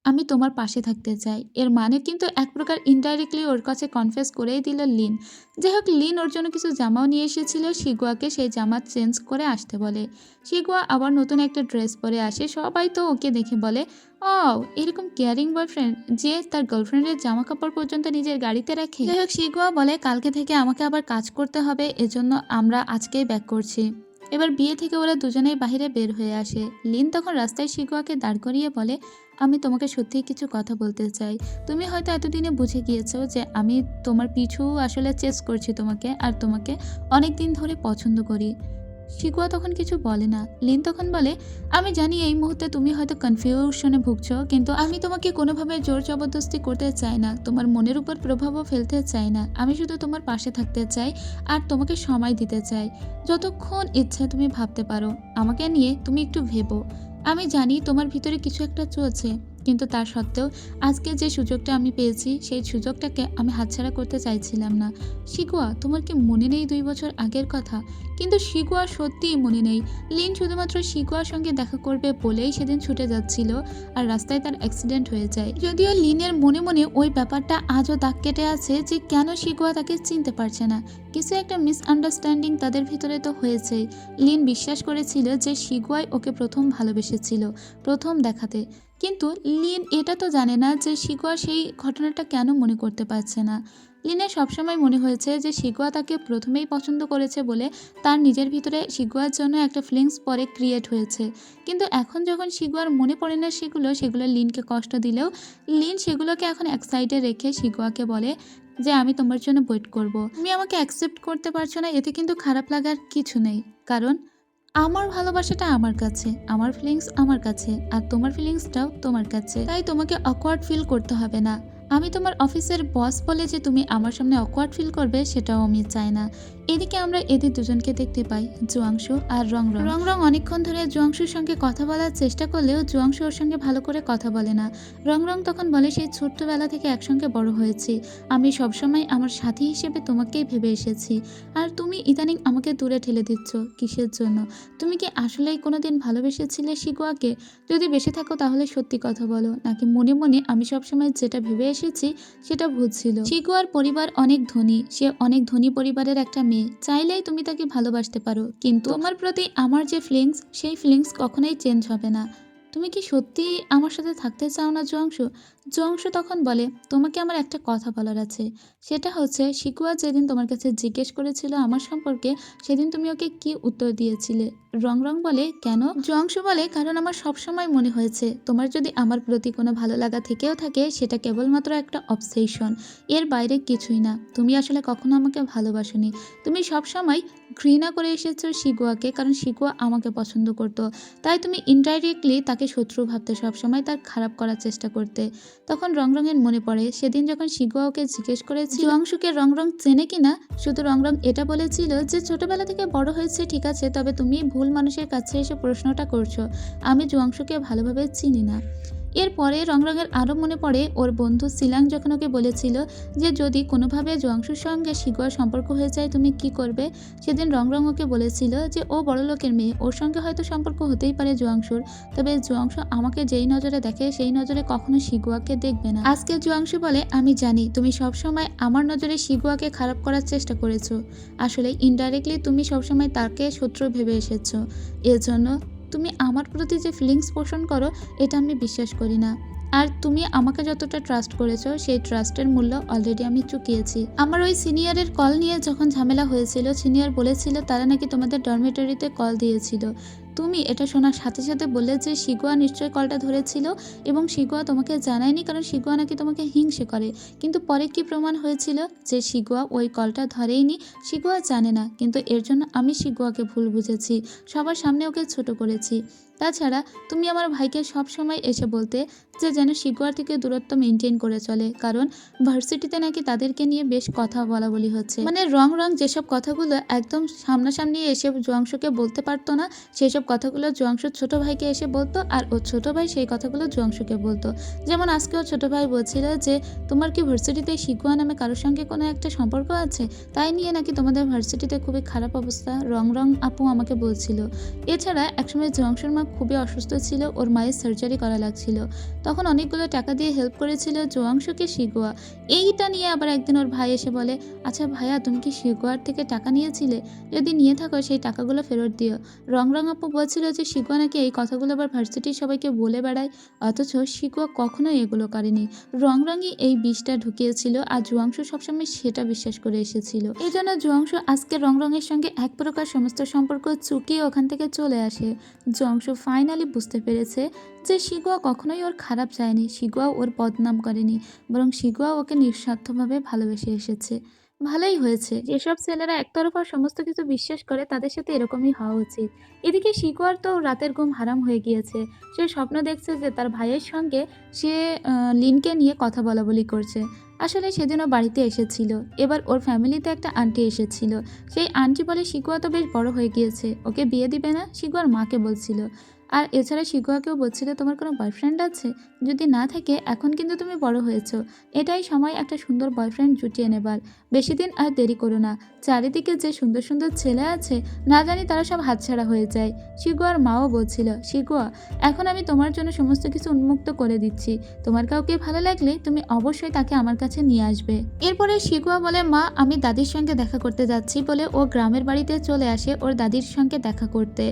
আমি তোমার পাশে থাকতে চাই। এর মানে কিন্তু এক প্রকার ইনডাইরেক্টলি ওর কাছে কনফেস করেই দিল লিন। যাই হোক, লিন ওর জন্য কিছু জামাও নিয়ে এসেছিল, শিগুয়াকে সেই জামা চেঞ্জ করে আসতে বলে। শিগুয়া আবার নতুন একটা ড্রেস পরে আসে। সবাই তো ওকে দেখে বলে ও এরকম কেয়ারিং বয়ফ্রেন্ড যে তার গার্লফ্রেন্ডের জামা কাপড় পর্যন্ত নিজের গাড়িতে রাখে। যাই হোক, শিগুয়া বলে কালকে থেকে আমাকে আবার কাজ করতে হবে, এজন্য আমরা আজকেই ব্যাক করছি। এবার বিয়ে থেকে ওরা দুজনেই বাইরে বের হয়ে আসে। লিন তখন রাস্তায় শিগুয়াকে দাঁড় করিয়ে বলে, আমি তোমাকে সত্যিই কিছু কথা বলতে চাই। তুমি হয়তো এতদিনে বুঝে গিয়েছো যে আমি তোমার পিছু আসলে চেস করছি তোমাকে, আর তোমাকে অনেক দিন ধরে পছন্দ করি। শিগুয়া তখন কিছু বলে না। লিন তখন বলে, আমি জানি এই মুহূর্তে তুমি হয়তো কনফিউশনে ভুগছো, কিন্তু আমি তোমাকে কোনোভাবে জোর জবরদস্তি করতে চাই না, তোমার মনের উপর প্রভাবও ফেলতে চাই না। আমি শুধু তোমার পাশে থাকতে চাই আর তোমাকে সময় দিতে চাই। যতক্ষণ ইচ্ছা তুমি ভাবতে পারো আমাকে নিয়ে, তুমি একটু ভেবো। আমি জানি তোমার ভিতরে কিছু একটা চলছে, কিন্তু তা সত্ত্বেও আজকে যে সুযোগটা আমি পেয়েছি সেই সুযোগটাকে আমি হাতছাড়া করতে চাইছিলাম না। শিগুয়া, তোমার কি মনে নেই 2 বছর আগের কথা? কিন্তু শিগুয়া সত্যিই মনে নেই। লিন শুধুমাত্র শিগুয়ার সঙ্গে দেখা করবে বলেই সেদিন ছুটে যাচ্ছিল, আর রাস্তায় তার অ্যাক্সিডেন্ট হয়ে যায়। যদিও লিনের মনে মনে ওই ব্যাপারটা আজও দাগ কেটে আছে যে কেন শিগুয়া তাকে চিনতে পারছে না। কিছু একটা মিসআন্ডারস্ট্যান্ডিং তাদের ভিতরে তো হয়েছেই। লিন বিশ্বাস করেছিল যে শিগুয়াই ওকে প্রথম ভালোবেসেছিল, প্রথম দেখাতে। কিন্তু লিন এটা তো জানে না যে শিগুয়া সেই ঘটনাটা কেন মনে করতে পারছে না। লিনের সবসময় মনে হয়েছে যে শিগুয়া তাকে প্রথমেই পছন্দ করেছে বলে তার নিজের ভিতরে শিগুয়ার জন্য একটা ফিলিংস পরে ক্রিয়েট হয়েছে। কিন্তু এখন যখন শিগুয়ার মনে পড়ে না সেগুলো লিনকে কষ্ট দিলেও লিন সেগুলোকে এখন এক সাইডে রেখে শিগুয়াকে বলে যে আমি তোমার জন্য ওয়েট করব। তুমি আমাকে অ্যাকসেপ্ট করতে পারছো না, এতে কিন্তু খারাপ লাগার কিছু নেই, কারণ আমার ভালোবাসাটা আমার কাছে, আমার ফিলিংস আমার কাছে, আর তোমার ফিলিংসটাও তোমার কাছে। তাই তোমাকে অকওয়ার্ড ফিল করতে হবে না। আমি তোমার অফিসের বস বলে যে তুমি আমার সামনে অকওয়ার্ড ফিল করবে সেটাও আমি চাই না। এদিকে আমরা এদের দুজনকে দেখতে পাই, জুয়াংশু আর রংরং। রংরং অনেকক্ষণ ধরে জুয়াংশুর সঙ্গে কথা বলার চেষ্টা করলেও জুয়াংশু ওর সঙ্গে ভালো করে কথা বলে না। রংরং তখন বলে, সেই ছোট্টবেলা থেকে একসঙ্গে বড় হয়েছি, আমি সবসময় আমার সাথী হিসেবে তোমাকেই ভেবে এসেছি, আর তুমি ইদানিং আমাকে দূরে ঠেলে দিচ্ছ কিসের জন্য? তুমি কি আসলেই কোনোদিন ভালোবেসেছিলে শিগুয়াকে? যদি বেঁচে থাকো তাহলে সত্যি কথা বলো, নাকি মনে মনে আমি সবসময় যেটা ভেবে এসেছি সেটা ভুল ছিল? শিগুয়ার পরিবার অনেক ধনী, সে অনেক ধনী পরিবারের একটা মেয়ে, চাইলেই তুমি তাকে ভালোবাসতে পারো, কিন্তু তোমার প্রতি আমার যে ফিলিংস সেই ফিলিংস কখনোই চেঞ্জ হবে না। তুমি কি সত্যি আমার সাথে থাকতে চাও না জুয়াংশু? জুয়াংশু তখন বলে, তোমাকে আমার একটা কথা বলার আছে, সেটা হচ্ছে শিগুয়া যেদিন তোমার কাছে জিজ্ঞেস করেছিল আমার সম্পর্কে, সেদিন তুমি ওকে কি উত্তর দিয়েছিলে? রংরং বলে, কেন? জুয়াংশু বলে, কারণ আমার সবসময় মনে হয়েছে তোমার যদি আমার প্রতি কোনো ভালো লাগা থেকেও থাকে সেটা কেবলমাত্র একটা অবসেশন, এর বাইরে কিছুই না। তুমি আসলে কখনো আমাকে ভালোবাসোনি, তুমি সবসময় ঘৃণা করে এসেছো শিগুয়াকে, কারণ শিগুয়া আমাকে পছন্দ করতো, তাই তুমি ইনডাইরেক্টলি তাকে শত্রু ভাবতে, সবসময় তার খারাপ করার চেষ্টা করতে। তখন রংরঙের মনে পড়ে সেদিন যখন শিগুয়া ওকে জিজ্ঞেস করেছিল জুয়াংশুকে রংরং চেনে কিনা, শুধু রংরং এটা বলেছিল যে ছোটবেলা থেকে বড় হয়েছে ঠিক আছে, তবে তুমি ভুল মানুষের কাছে এসে প্রশ্নটা করছো, আমি জুয়াংশুকে ভালোভাবে চিনি না। এরপরে রংরঙের আরও মনে পড়ে ওর বন্ধু সিলাং যখন ওকে বলেছিল যে যদি কোনোভাবে জুয়াংশুর সঙ্গে শিগুয়ার সম্পর্ক হয়ে যায় তুমি কি করবে। সেদিন রংরং ওকে বলেছিল যে ও বড়লোকের মেয়ে, ওর সঙ্গে হয়তো সম্পর্ক হতেই পারে জুয়াংশুর, তবে জুয়াংশু আমাকে যেই নজরে দেখে সেই নজরে কখনো শিগুয়াকে দেখবে না। আজকে জুয়াংশু বলে, আমি জানি তুমি সবসময় আমার নজরে শিগুয়াকে খারাপ করার চেষ্টা করেছো, আসলে ইনডাইরেক্টলি তুমি সবসময় তাকে শত্রু ভেবে এসেছো, এজন্য তুমি আমার প্রতি যে ফিলিংস পোষণ করো এটা আমি বিশ্বাস করি না। আর তুমি আমাকে যতটা ট্রাস্ট করেছো সেই ট্রাস্টের মূল্য অলরেডি আমি চুকিয়েছি। আমার ওই সিনিয়রের কল নিয়ে যখন ঝামেলা হয়েছিল, সিনিয়র বলেছিল তারা নাকি তোমাদের ডরমিটরিতে কল দিয়েছিল, তুমি এটা শোনার সাথে সাথে বললে যে শিগুয়া নিশ্চয়ই কলটা ধরেছিল এবং শিগুয়া তোমাকে জানায়নি কারণ শিগুয়া নাকি তোমাকে হিংসে করে। কিন্তু পরে কি প্রমাণ হয়েছিল যে শিগুয়া ওই কলটা ধরেইনি, শিগুয়া জানে না, কিন্তু এর জন্য আমি শিগুয়াকে ভুল বুঝেছি, সবার সামনে ওকে ছোট করেছি। তাছাড়া তুমি আমার ভাইকে সব সময় এসে বলতে যে যেন শিগুয়ার থেকে দূরত্ব মেনটেন করে চলে, কারণ ভার্সিটিতে নাকি তাদেরকে নিয়ে বেশ কথা বলা বলি হচ্ছে। মানে রং যেসব কথাগুলো একদম সামনাসামনি এসে জুয়াংশুকে বলতে পারতো না, সেসব কথাগুলো জুয়াংশুর ছোট ভাইকে এসে বলতো, আর ওর ছোট ভাই সেই কথাগুলো জুয়াংশুকে বলতো। যেমন আজকে ওর ছোট ভাই বলছিল যে তোমার কি ভার্সিটিতে শিগুয়া নামে কারোর সঙ্গে কোনো একটা সম্পর্ক আছে, তাই নিয়ে নাকি তোমাদের ভার্সিটিতে খুবই খারাপ অবস্থা, রং আপু আমাকে বলছিল। এছাড়া একসময় জুয়াংশুর মা খুবই অসুস্থ ছিল, ওর মায়ের সার্জারি করা লাগছিল, তখন অনেকগুলো টাকা দিয়ে হেল্প করেছিল জুয়াংশুকে শিগুয়া। এইটা নিয়ে আবার একদিন ওর ভাই এসে বলে, আচ্ছা ভাইয়া তুমি কি শিগুয়ার থেকে টাকা নিয়েছিলে? যদি নিয়ে থাকো সেই টাকাগুলো ফেরত দিও। রং আপু বলছিল যে শিগুয়া নাকি এই কথাগুলো আবার ভার্সিটির সবাইকে বলে বেড়ায়, অথচ শিগুয়া কখনোই এগুলো করেনি। রংরঙই এই বিষটা ঢুকিয়েছিল আর জুয়াংশু সবসময় সেটা বিশ্বাস করে এসেছিল। এই জন্য জুয়াংশু আজকে রংরঙের সঙ্গে এক প্রকার সমস্ত সম্পর্ক চুকিয়ে ওখান থেকে চলে আসে। জুয়াংশু ফাইনালি বুঝতে পেরেছে যে শিগুয়া কখনোই ওর খারাপ চায়নি, শিগুয়া ওর বদনাম করেনি, বরং শিগুয়া ওকে নিঃস্বার্থভাবে ভালোবেসে এসেছে। ভালোই হয়েছে, যেসব ছেলেরা একতরফা সমস্ত কিছু বিশ্বাস করে তাদের সাথে এরকমই হওয়া উচিত। এদিকে শিকুয়ার তো রাতের ঘুম হারাম হয়ে গিয়েছে। সে স্বপ্ন দেখছে যে তার ভাইয়ের সঙ্গে সে লিনকে নিয়ে কথা বলাবলি করছে। আসলে সেদিনও বাড়িতে এসেছিল। এবার ওর ফ্যামিলিতে একটা আন্টি এসেছিল। সেই আন্টি বলে শিকুয়া তো বেশ বড় হয়ে গিয়েছে, ওকে বিয়ে দিবে না, শিকুয়ার মাকে বলছিল। আর এছাড়া শিকুয়াকেও বলছিল তোমার কোনো বয়ফ্রেন্ড আছে, যদি না থাকে এখন কিন্তু তুমি বড় হয়েছো, এটাই সময় একটা সুন্দর বয়ফ্রেন্ড জুটিয়ে নেবার, বেশি দিন আর দেরি করো না, চারিদিকে যে সুন্দর সুন্দর ছেলে আছে না জানি তারা সব হাতছাড়া হয়ে যায়। শিগুয়ার মাও বলছিল, শিগুয়া এখন আমি তোমার জন্য সমস্ত কিছু উন্মুক্ত করে দিচ্ছি, তোমার কাউকে ভালো লাগলে তুমি অবশ্যই তাকে আমার কাছে নিয়ে আসবে। এরপরে শিগুয়া বলে মা আমি দাদির সঙ্গে দেখা করতে যাচ্ছি বলে ও গ্রামের বাড়িতে চলে আসে ওর দাদির সঙ্গে দেখা করতে।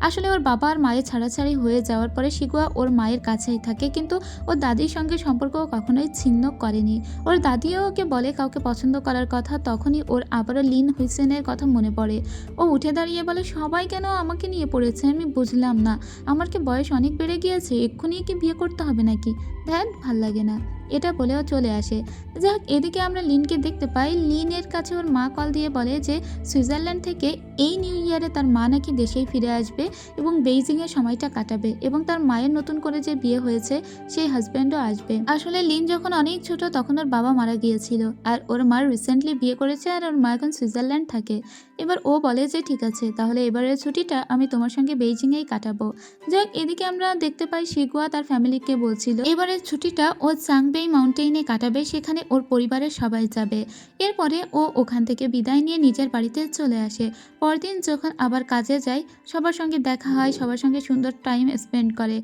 আসলে ওর বাবা আর মায়ের ছাড়াছাড়ি হয়ে যাওয়ার পরে শিগুয়া ওর মায়ের কাছেই থাকে, কিন্তু ওর দাদির সঙ্গে সম্পর্ক কখনোই ছিন্ন করেনি। ওর দাদিও ওকে বলে কাউকে পছন্দ করার কথা, তখনই ওর আবারও লিন হুইসেনের কথা মনে পড়ে। ও উঠে দাঁড়িয়ে বলে সবাই কেন আমাকে নিয়ে পড়েছে, আমি বুঝলাম না, আমার কি বয়স অনেক বেড়ে গিয়েছে, এক্ষুনি কি বিয়ে করতে হবে নাকি, ধ্যান ভাল লাগে না, এটা বলেও চলে আসে। যাক এদিকে আমরা লিনকে দেখতে পাই, লিনের কাছে ওর মা কল দিয়ে বলে যে সুইজারল্যান্ড থেকে এই নিউ ইয়ারে তার মা নাকি দেশেই ফিরে আসবে এবং বেইজিংয়ে সময়টা কাটাবে এবং তার মায়ের নতুন করে যে বিয়ে হয়েছে সেই হাজব্যান্ডও আসবে। আসলে লিন যখন অনেক ছোট তখন ওর বাবা মারা গিয়েছিল আর ওর মা রিসেন্টলি বিয়ে করেছে আর ওর মা এখন সুইজারল্যান্ড থাকে। এবার ও বলে যে ঠিক আছে তাহলে এবারের ছুটিটা আমি তোমার সঙ্গে বেইজিংয়েই কাটাবো। যাক এদিকে আমরা দেখতে পাই শিগুয়া তার ফ্যামিলিকে বলছিল এবারের ছুটিটা ও চাংবেই মাউন্টেইনে কাটাবে, সেখানে ওর পরিবারের সবাই যাবে। এরপরে ও ওখান থেকে বিদায় নিয়ে নিজের বাড়িতে চলে আসে। পরদিন যখন আবার কাজে যায় সবার সঙ্গে দেখা হয়, সবার সঙ্গে সুন্দর টাইম স্পেন্ড করে।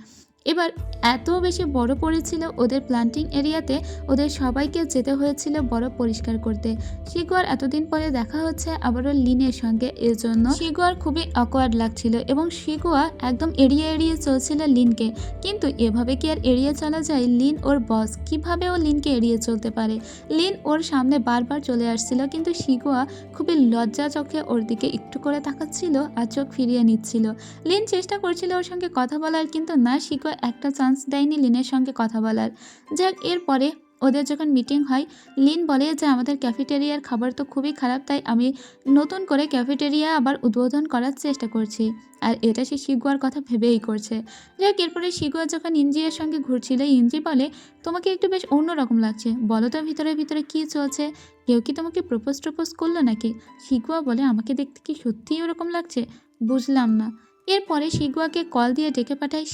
এবার এত বেশি বড় পড়েছিল ওদের প্ল্যান্টিং এরিয়াতে, ওদের সবাইকে যেতে হয়েছিল বরফ পরিষ্কার করতে। শিগুয়ার এতদিন পরে দেখা হচ্ছে আবারও লিনের সঙ্গে, এর জন্য শিগুয়ার খুবই অকওয়ার্ড লাগছিল এবং শিগুয়া একদম এড়িয়ে এড়িয়ে চলছিল লিনকে। কিন্তু এভাবে কি আর এড়িয়ে চলা যায়, লিন ওর বস, কিভাবে ও লিনকে এড়িয়ে চলতে পারে। লিন ওর সামনে বারবার চলে আসছিল কিন্তু শিগুয়া খুবই লজ্জা চোখে ওর দিকে একটু করে তাকাচ্ছিল আর চোখ ফিরিয়ে নিচ্ছিল। লিন চেষ্টা করছিল ওর সঙ্গে কথা বলার, কিন্তু না, শিগুয়া একটা চান্স দেয়নি লিনের সঙ্গে কথা বলার। যাক এরপরে ওদের যখন মিটিং হয় লিন বলে যে আমাদের ক্যাফেটেরিয়ার খাবার তো খুবই খারাপ, তাই আমি নতুন করে ক্যাফেটেরিয়া আবার উদ্বোধন করার চেষ্টা করছি, আর এটা সে শিগুয়ার কথা ভেবেই করছে। যাক এরপরে শিগুয়া যখন ইঞ্জিয়ের সঙ্গে ঘুরছিল ইঞ্জি বলে তোমাকে একটু বেশ অন্যরকম লাগছে, বলো তো ভিতরে ভিতরে কী চলছে, কেউ কি তোমাকে প্রপোজ করলো নাকি। শিগুয়া বলে আমাকে দেখতে কি সত্যিই ওরকম লাগছে, বুঝলাম না। এরপরে শিগুয়াকে কল দিয়ে ডেকে পাঠায়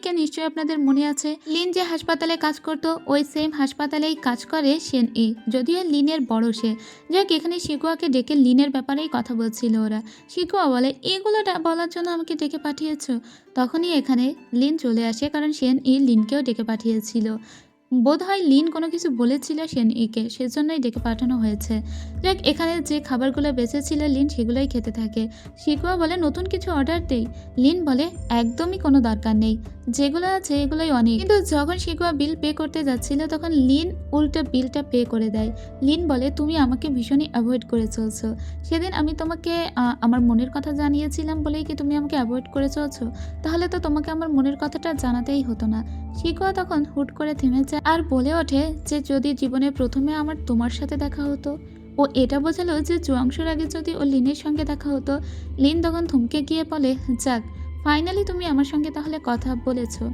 কে নিশ্চয়ই আপনাদের মনে আছে, লিন যে হাসপাতালে কাজ করত ওই সেম হাসপাতালেই কাজ করে যদিও লিনের বড় সে। যাক এখানে শিগুয়াকে ডেকে লিনের ব্যাপারেই কথা বলছিল ওরা। শিগুয়া বলে এগুলো বলার জন্য আমাকে ডেকে পাঠিয়েছ। তখনই এখানে লিন চলে আসে, কারণ লিনকেও ডেকে পাঠিয়েছিল। বোধহয় লিন কোনো কিছু বলেছিল কে, সেজন্যই ডেকে পাঠানো হয়েছে। যাক এখানে যে খাবারগুলো বেঁচেছিল লিন সেগুলোই খেতে থাকে। শিকুয়া বলে নতুন কিছু অর্ডার দেই, লিন বলে একদমই কোনো দরকার নেই, যেগুলো আছে এগুলোই অনেক। কিন্তু যখন শিকুয়া বিল পে করতে যাচ্ছিল তখন লিন উল্টো বিলটা পে করে দেয়। লিন বলে তুমি আমাকে ভীষণই অ্যাভয়েড করে চলছো, সেদিন আমি তোমাকে আমার মনের কথা জানিয়েছিলাম বলেই কি তুমি আমাকে অ্যাভয়েড করে চলছো, তাহলে তো তোমাকে আমার মনের কথাটা জানাতেই হতো না। শিকুয়া তখন হুট করে থেমে যায় আর বলে ওঠে যে যদি জীবনে প্রথমে আমার তোমার সাথে দেখা হতো। ও এটা বোঝালো যে জুয়াংশুর আগে যদি ও লিনের সঙ্গে দেখা হতো। লিন তখন থমকে গিয়ে বলে যাক ফাইনালি তুমি আমার সঙ্গে তাহলে কথা বলেছো,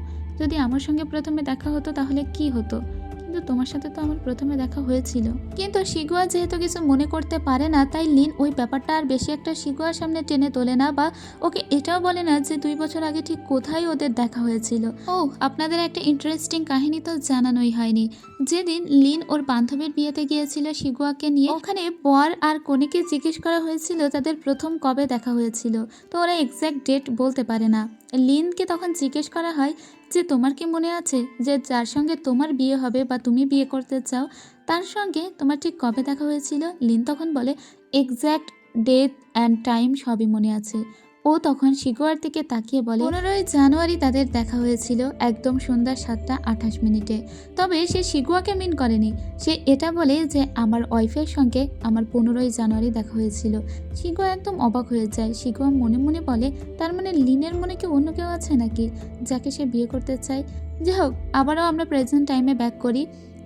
যদি আমার সঙ্গে প্রথমে দেখা হতো তাহলে কি হতো, কিন্তু তোমার সাথে তো আমার প্রথমে দেখা হয়েছিল। কিন্তু শিগুয়া যেহেতু কিছু মনে করতে পারে না তাই লিন ওই ব্যাপারটা আর বেশি একটা শিগুয়ার সামনে টেনে তোলে না বা ওকে এটাও বলে না যে 2 বছর আগে ঠিক কোথায় ওদের দেখা হয়েছিল। ও আপনাদের একটা ইন্টারেস্টিং কাহিনী তো জানানোই হয়নি, যেদিন লিন ওর বান্ধবীর বিয়েতে গিয়েছিল শিগুয়াকে নিয়ে, ওখানে বর আর কনেকে জিজ্ঞেস করা হয়েছিল তাদের প্রথম কবে দেখা হয়েছিল, তো ওরা এক্স্যাক্ট ডেট বলতে পারে না। লিনকে তখন জিজ্ঞেস করা হয় যে তোমার কি মনে আছে যে যার সঙ্গে তোমার বিয়ে হবে বা তুমি বিয়ে করতে চাও তার সঙ্গে তোমার ঠিক কবে দেখা হয়েছিল। লিন তখন বলে এক্স্যাক্ট ডেট অ্যান্ড টাইম সবই মনে আছে। ও তখন শিগুয়ার দিকে তাকিয়ে বলে 15 জানুয়ারি তাদের দেখা হয়েছিল একদম সন্ধ্যা 7:28। তবে সে শিগুয়াকে মিন করেনি, সে এটা বলে যে আমার ওয়াইফের সঙ্গে আমার 15 জানুয়ারি দেখা হয়েছিল। শিগুয়া একদম অবাক হয়ে যায়। শিগুয়া মনে মনে বলে তার মানে লিনের মনে কি অন্য কেউ আছে নাকি যাকে সে বিয়ে করতে চায়। যাই হোক, আবারও আমরা প্রেজেন্ট টাইমে ব্যাক করি।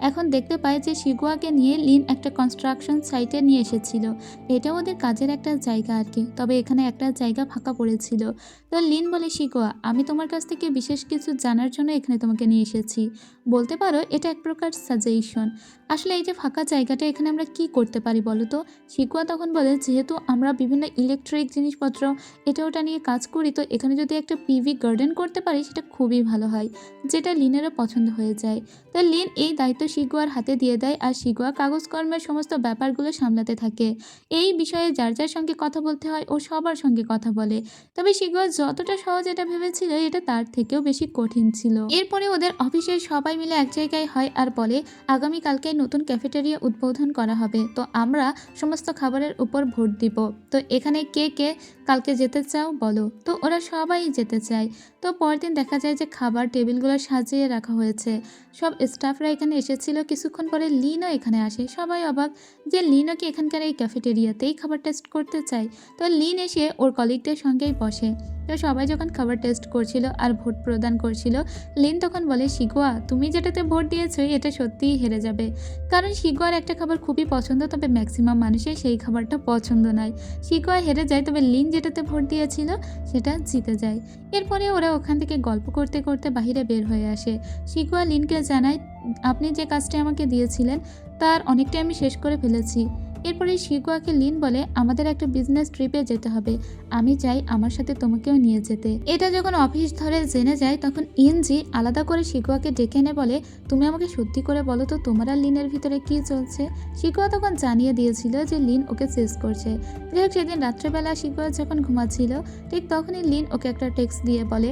এখন দেখতে পাই যে শিগুয়াকে নিয়ে লিন একটা কনস্ট্রাকশন সাইটে নিয়ে এসেছিল। এটা ওদের কাজের একটা জায়গা আর কি, তবে এখানে একটা জায়গা ফাঁকা পড়েছিল। তো লিন বলে শিগুয়া, আমি তোমার কাছ থেকে বিশেষ কিছু জানার জন্য এখানে তোমাকে নিয়ে এসেছি। বলতে পারো এটা এক প্রকার সাজেশন। আসলে এই যে ফাঁকা জায়গাটা, এখানে আমরা কি করতে পারি বলো তো। শিগুয়া তখন বলে যেহেতু আমরা বিভিন্ন ইলেকট্রিক জিনিসপত্র এটা ওটা নিয়ে কাজ করি, তো এখানে যদি একটা পিভি গার্ডেন করতে পারি সেটা খুবই ভালো হয়, যেটা লিনেরও পছন্দ হয়ে যায়। তো লিন এই দায়িত্ব শিগুয়ার হাতে দিয়ে দেয় আর শিগুয়া কাগজকর্মের সমস্ত ব্যাপারগুলো সামলাতে থাকে। এই বিষয়ে যার যার সঙ্গে কথা বলতে হয় ও সবার সঙ্গে কথা বলে। তবে শিগুয়া যতটা সহজ এটা ভেবেছিল, এটা তার থেকেও বেশি কঠিন ছিল। এরপরে ওদের অফিসের সবাই মিলে এক জায়গায় হয় আর বলে আগামীকালকে নতুন ক্যাফেটেরিয়া উদ্বোধন করা হবে, তো আমরা সমস্ত খাবারের উপর ভোট দিব। তো এখানে কে কে কালকে যেতে চাও বলো। তো ওরা সবাই যেতে চায়। তো পরদিন দেখা যায় যে খাবার টেবিলগুলো সাজিয়ে রাখা হয়েছে, সব স্টাফরা এখানে এসেছিল। কিছুক্ষণ পরে লিনও এখানে আসে। সবাই অবাক যে লিনও কি এখানকার এই ক্যাফেটেরিয়াতেই খাবার টেস্ট করতে চায়। তো লিন এসে ওর কলিগদের সঙ্গেই বসে। তো সবাই যখন খাবার টেস্ট করছিল আর ভোট প্রদান করছিল, লিন তখন বলে শিগুয়া, তুমি যেটাতে ভোট দিয়েছো এটা সত্যিই হেরে যাবে, কারণ শিগুয়ার একটা খাবার খুবই পছন্দ, তবে ম্যাক্সিমাম মানুষের সেই খাবারটা পছন্দ নয়। শিগুয়া হেরে যায়, তবে লিন যেটাতে ভোট দিয়েছিল সেটা জিতে যায়। এরপরে ওরা ওখান থেকে গল্প করতে করতে বাহিরে বের হয়ে আসে। শিগুয়া লিনকে জানায় আপনি যে কাজটা আমাকে দিয়েছিলেন তার অনেকটাই আমি শেষ করে ফেলেছি। এরপরে শিগুয়াকে লিন বলে আমাদের একটা বিজনেস ট্রিপে যেতে হবে, আমি চাই আমার সাথে তোমাকেও নিয়ে যেতে। এটা যখন অফিস ধরে জেনে যায়, তখন ইনজি আলাদা করে শিগুয়াকে ডেকে এনে বলে তুমি আমাকে সত্যি করে বলো তো তোমার আর লিনের ভিতরে কি চলছে। শিগুয়া তখন জানিয়ে দিয়েছিল যে লিন ওকে চেস করছে। যাই হোক, সেদিন রাত্রেবেলা শিগুয়া যখন ঘুমাচ্ছিল ঠিক তখনই লিন ওকে একটা টেক্সট দিয়ে বলে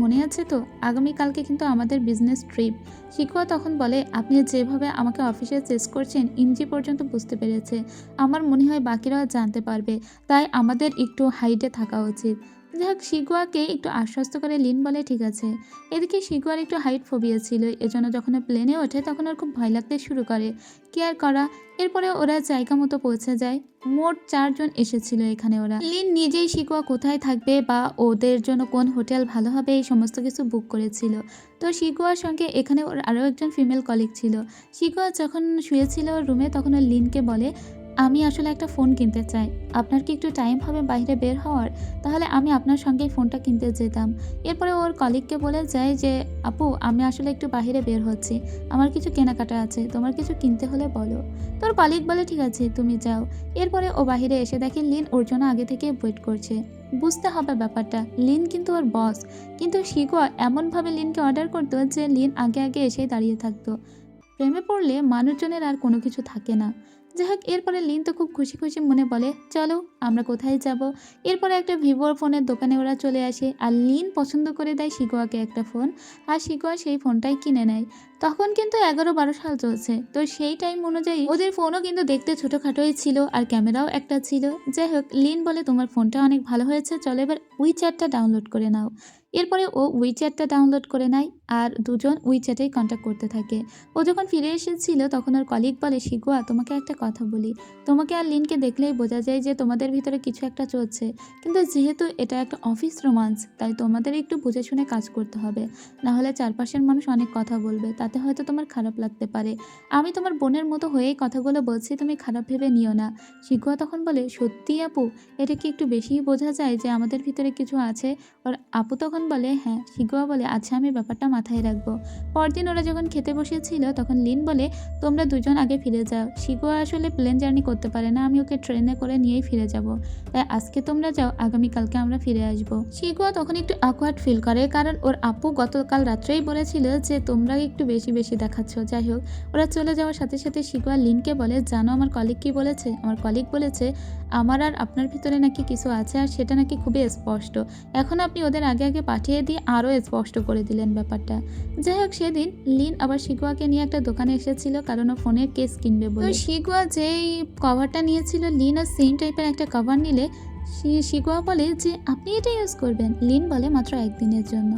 মনে আছে তো, আগামীকালকে কিন্তু আমাদের বিজনেস ট্রিপ। শিকুয়া তখন বলে আপনি যেভাবে আমাকে অফিসে চেস করছেন ইঞ্জি পর্যন্ত বুঝতে পেরেছে, আমার মনে হয় বাকিরাও জানতে পারবে, তাই আমাদের একটু হাইটে থাকা উচিত। যাই হোক, শিগুয়াকে একটু আশ্বস্ত করে লিন বলে ঠিক আছে। এদিকে শিগুয়ার একটু হাইট ফোবিয়া ছিল, এজন্য যখন প্লেনে ওঠে তখন ওর খুব ভয় লাগতে শুরু করে। কেয়ার করা। এরপরে ওরা জায়গা মতো পৌঁছে যায়। মোট 4 জন এসেছিল এখানে। ওরা লিন নিজেই শিগুয়া কোথায় থাকবে বা ওদের জন্য কোন হোটেল ভালো হবে এই সমস্ত কিছু বুক করেছিল। তো শিগুয়ার সঙ্গে এখানে ওর আরও একজন ফিমেল কলিগ ছিল। শিগুয়া যখন শুয়েছিল ওর রুমে, তখন ওর লিনকে বলে আমি আসলে একটা ফোন কিনতে চাই, আপনার কি একটু টাইম হবে বাইরে বের হওয়ার, তাহলে আমি আপনার সঙ্গেই ফোনটা কিনতে যেতাম। এরপরে ওর কলিগকে বলে যায় যে আপু আমি আসলে একটু বাইরে বের হচ্ছি, আমার কিছু কেনাকাটা আছে, তোমার কিছু কিনতে হলে বলো। তোর কলিগ বলে ঠিক আছে তুমি যাও। এরপরে ও বাহিরে এসে দেখে লিন ওর জন্য আগে থেকে ওয়েট করছে। বুঝতে হবে ব্যাপারটা, লিন কিন্তু ওর বস, কিন্তু শিগুয়া এমনভাবে লিনকে অর্ডার করতো যে লিন আগে আগে এসেই দাঁড়িয়ে থাকতো। প্রেমে পড়লে মানুষজনের আর কোনো কিছু থাকে না। যাই হোক, এরপরে লিন তো খুব খুশি খুশি মনে বলে চলো আমরা কোথায় যাব। এরপরে একটা ভিভোর ফোনের দোকানে ওরা চলে আসে আর লিন পছন্দ করে দেয় শিগুয়াকে একটা ফোন, আর শিগুয়া সেই ফোনটাই কিনে নেয়। তখন কিন্তু 11-12 সাল চলছে, তো সেই টাইম অনুযায়ী ওদের ফোনও কিন্তু দেখতে ছোটোখাটোই ছিল আর ক্যামেরাও একটা ছিল। যাই হোক, লিন বলে তোমার ফোনটা অনেক ভালো হয়েছে, চলো এবার উইচ্যাটটা ডাউনলোড করে নাও। এরপরে ও উইচ্যাটটা ডাউনলোড করে নেয় আর দুজন উইচ্যাটেই কন্ট্যাক্ট করতে থাকে। ও যখন ফিরে এসেছিল তখন ওর কলিগ বলে শিগুয়া তোমাকে একটা কথা বলি, তোমাকে আর লিনকে দেখলেই বোঝা যায় যে তোমাদের ভিতরে কিছু একটা চলছে, কিন্তু যেহেতু এটা একটা অফিস রোমান্স তাই তোমাদের একটু বুঝে শুনে কাজ করতে হবে, নাহলে চারপাশের মানুষ অনেক কথা বলবে, তাতে হয়তো তোমার খারাপ লাগতে পারে। আমি তোমার বোনের মতো হয়েই কথাগুলো বলছি, তুমি খারাপ ভেবে নিও না। শিগুয়া তখন বলে সত্যি আপু, এটা কি একটু বেশিই বোঝা যায় যে আমাদের ভিতরে কিছু আছে। ওর আপু তখন বলে হ্যাঁ। শিগুয়া বলে আচ্ছা আমি ব্যাপারটা মাথায় রাখবো। পরদিন ওরা যখন খেতে বসেছিল তখন লিন বলে তোমরা দুজন আগে ফিরে যাও, শিগুয়া আসলে প্লেন জার্নি করতে পারে না, আমি ওকে ট্রেনে করে নিয়েই ফিরে যাব, তাই আজকে তোমরা যাও, আগামীকালকে আমরা ফিরে আসবো। শিগুয়া তখন একটু অকওয়ার্ড ফিল করে, কারণ ওর আপু গতকাল রাত্রেই বলেছিল যে তোমরা একটু বেশি বেশি দেখাচ্ছ। যাই হোক, ওরা চলে যাওয়ার সাথে সাথে শিগুয়া লিনকে বলে জানো আমার কলিগ কি বলেছে। আমার কলিগ বলেছে আমার আর আপনার ভিতরে নাকি কিছু আছে, আর সেটা নাকি খুবই স্পষ্ট, এখন আপনি ওদের আগে আগে পাঠিয়ে দিয়ে আরও স্পষ্ট করে দিলেন ব্যাপারটা। যাই হোক, সেদিন লিন আবার শিগুয়াকে নিয়ে একটা দোকানে এসেছিল, কারণ ও ফোনের কেস কিনবে বলে। শিগুয়া যেই কভারটা নিয়েছিল লিনও সেম টাইপের একটা কভার নিলে শিকোয়া বলে যে আপনি এটা ইউজ করবেন। লিন বলে মাত্র একদিনের জন্য।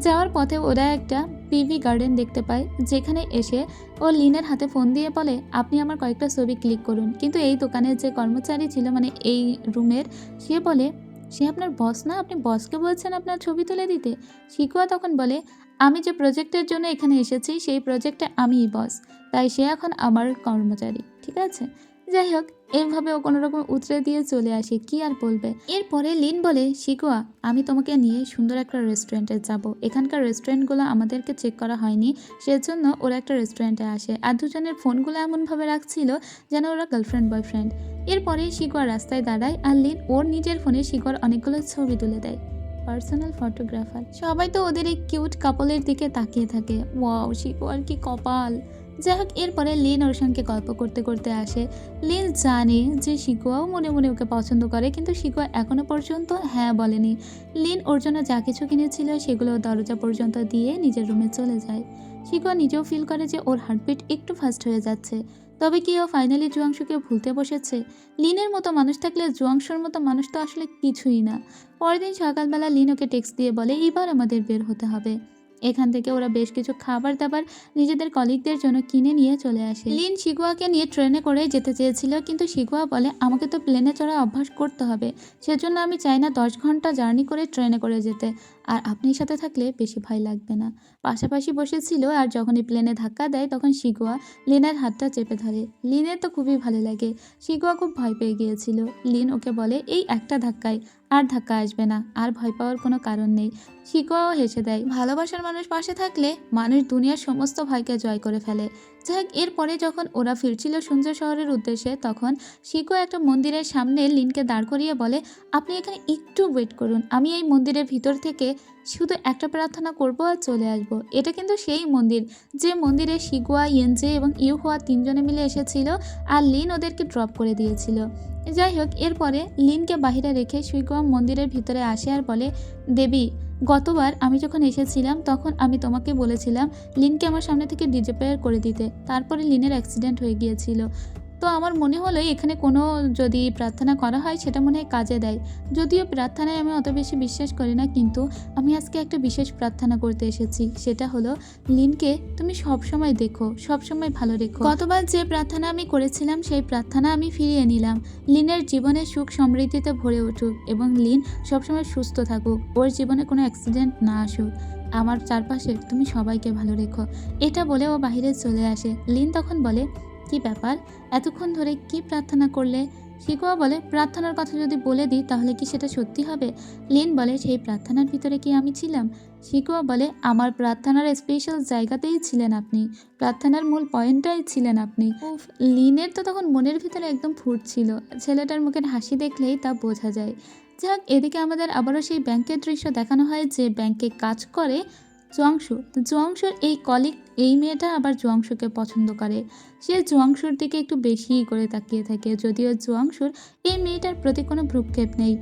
যাওয়ার পথে ওরা একটা পিভি গার্ডেন দেখতে পায়, যেখানে এসে ও লিনের হাতে ফোন দিয়ে বলে আপনি আমার কয়েকটা ছবি ক্লিক করুন। কিন্তু এই দোকানের যে কর্মচারী ছিল, মানে এই রুমের, সে বলে সে আপনার বস না, আপনি বসকে বলছেন আপনার ছবি তুলে দিতে। শিকোয়া তখন বলে আমি যে প্রজেক্টের জন্য এখানে এসেছি সেই প্রজেক্টে আমিই বস, তাই সে এখন আমার কর্মচারী, ঠিক আছে? যাই হোক, এভাবে ও কোনোরকম উতরে দিয়ে চলে আসে, কি আর বলবে। এরপরে লিন বলে শিকোয়া আমি তোমাকে নিয়ে সুন্দর একটা রেস্টুরেন্টে যাব। এখানকার রেস্টুরেন্টগুলো আমাদেরকে চেক করা হয়নি, সেজন্য ওরা একটা রেস্টুরেন্টে আসে। আর দুজনের ফোনগুলো এমনভাবে রাখছিল যেন ওরা গার্লফ্রেন্ড বয়ফ্রেন্ড। এরপরে শিকোয়া রাস্তায় দাঁড়ায় আর লিন ওর নিজের ফোনে শিকোয়ার অনেকগুলো ছবি তুলে দেয়। পার্সোনাল ফটোগ্রাফার সবাই তো ওদের এই কিউট কাপলের দিকে তাকিয়ে থাকে। ওয়াও, শিকোয়ার কি কপাল। যাই হোক, এরপরে লিন ওর সঙ্গে গল্প করতে করতে আসে। লিন জানে যে শিকোয়াও মনে মনে ওকে পছন্দ করে, কিন্তু শিকোয়া এখনো পর্যন্ত হ্যাঁ বলেনি। লিন ওর জন্য যা কিছু কিনেছিল সেগুলো দরজা পর্যন্ত দিয়ে নিজের রুমে চলে যায়। শিকোয়া নিজেও ফিল করে যে ওর হার্টবিট একটু ফাস্ট হয়ে যাচ্ছে। তবে কি ও ফাইনালি জুয়াংশুকে ভুলতে বসেছে? লিনের মতো মানুষ থাকলে জুয়াংশুর মতো মানুষ তো আসলে কিছুই না। পরের দিন সকালবেলা লিন ওকে টেক্সট দিয়ে বলে এবার আমাদের বের হতে হবে। এখান থেকে ওরা বেশ কিছু খাবার দাবার নিজেদের কলিগদের জন্য কিনে নিয়ে চলে আসে। লিন শিগুয়াকে নিয়ে ট্রেনে করে যেতে চেয়েছিল, কিন্তু শিগুয়া বলে আমাকে তো প্লেনে চড়া অভ্যাস করতে হবে, সেজন্য আমি চাই না 10 ঘন্টা জার্নি করে ট্রেনে করে যেতে, আর আপনি সাথে থাকলে বেশি ভয় লাগবে না। পাশাপাশি বসেছিল, আর যখনই প্লেনে ধাক্কা দেয় তখন শিগুয়া লিনের হাতটা চেপে ধরে। লিনের তো খুবই ভালো লাগে। শিগুয়া খুব ভয় পেয়ে গিয়েছিল। লিন ওকে বলে এই একটা ধাক্কায় আর ধাক্কা আসবে না, আর ভয় পাওয়ার কোনো কারণ নেই। শিকোয়াও হেসে দেয়। ভালোবাসার মানুষ পাশে থাকলে মানুষ দুনিয়ার সমস্ত ভয়কে জয় করে ফেলে। যাই হোক, এরপরে যখন ওরা ফিরছিল সূর্য শহরের উদ্দেশ্যে, তখন শিকোয়া একটা মন্দিরের সামনে লিনকে দাঁড় করিয়ে বলে আপনি এখানে একটু ওয়েট করুন, আমি এই মন্দিরের ভিতর থেকে শুধু একটা প্রার্থনা করব আর চলে আসব। এটা কিন্তু সেই মন্দির যে মন্দিরে শিগুয়া, ইয়েনজে এবং ইউহুয়া তিনজনে মিলে এসেছিল, আর লিন ওদেরকে ড্রপ করে দিয়েছিল। যাই হোক, এরপরে লিনকে বাহিরে রেখে শিগুয়া মন্দিরের ভিতরে আসে আর বলে দেবী, গতবার আমি যখন এসেছিলাম তখন আমি তোমাকে বলেছিলাম লিনকে আমার সামনে থেকে ডিজেপায়ার করে দিতে, তারপরে লিনের অ্যাক্সিডেন্ট হয়ে গিয়েছিল। তো আমার মনে হলো এখানে কোনো যদি প্রার্থনা করা হয় সেটা মনে হয় কাজে দেয়। যদিও প্রার্থনায় আমি অত বেশি বিশ্বাস করি না, কিন্তু আমি আজকে একটা বিশেষ প্রার্থনা করতে এসেছি। সেটা হলো লিনকে তুমি সবসময় দেখো, সবসময় ভালো রেখো। গতবার যে প্রার্থনা আমি করেছিলাম সেই প্রার্থনা আমি ফিরিয়ে নিলাম। লিনের জীবনে সুখ সমৃদ্ধিতে ভরে উঠুক এবং লিন সবসময় সুস্থ থাকুক, ওর জীবনে কোনো অ্যাক্সিডেন্ট না আসুক। আমার চারপাশে তুমি সবাইকে ভালো রেখো। এটা বলে ও বাইরে চলে আসে। লিন তখন বলে কি ব্যাপার, এতক্ষণ ধরে কি প্রার্থনা করলে? শিকোয়া বলে প্রার্থনার কথা যদি বলে দিই তাহলে কি সেটা সত্যি হবে? লিন বলে সেই প্রার্থনার ভিতরে কি আমি ছিলাম? শিকোয়া বলে আমার প্রার্থনার স্পেশাল জায়গাতেই ছিলেন আপনি, প্রার্থনার মূল পয়েন্টটাই ছিলেন আপনি। উফ, লিনের তো তখন মনের ভিতরে একদম ফুটছিল। ছেলেটার মুখের হাসি দেখলেই তা বোঝা যায়। যাক, এদিকে আমাদের আবারও সেই ব্যাংকের দৃশ্য দেখানো হয় যে ব্যাংকে কাজ করে জুয়াংশু। তো জুয়াংশুর এই কলিগ, এই মেয়েটা আবার জুয়াংশুকে পছন্দ করে। সে জুয়াংশুর দিকে একটু বেশিই করে তাকিয়ে থাকে, যদিও জুয়াংশুর এই মেয়েটার প্রতি কোনো ভ্রুক্ষেপ নেই।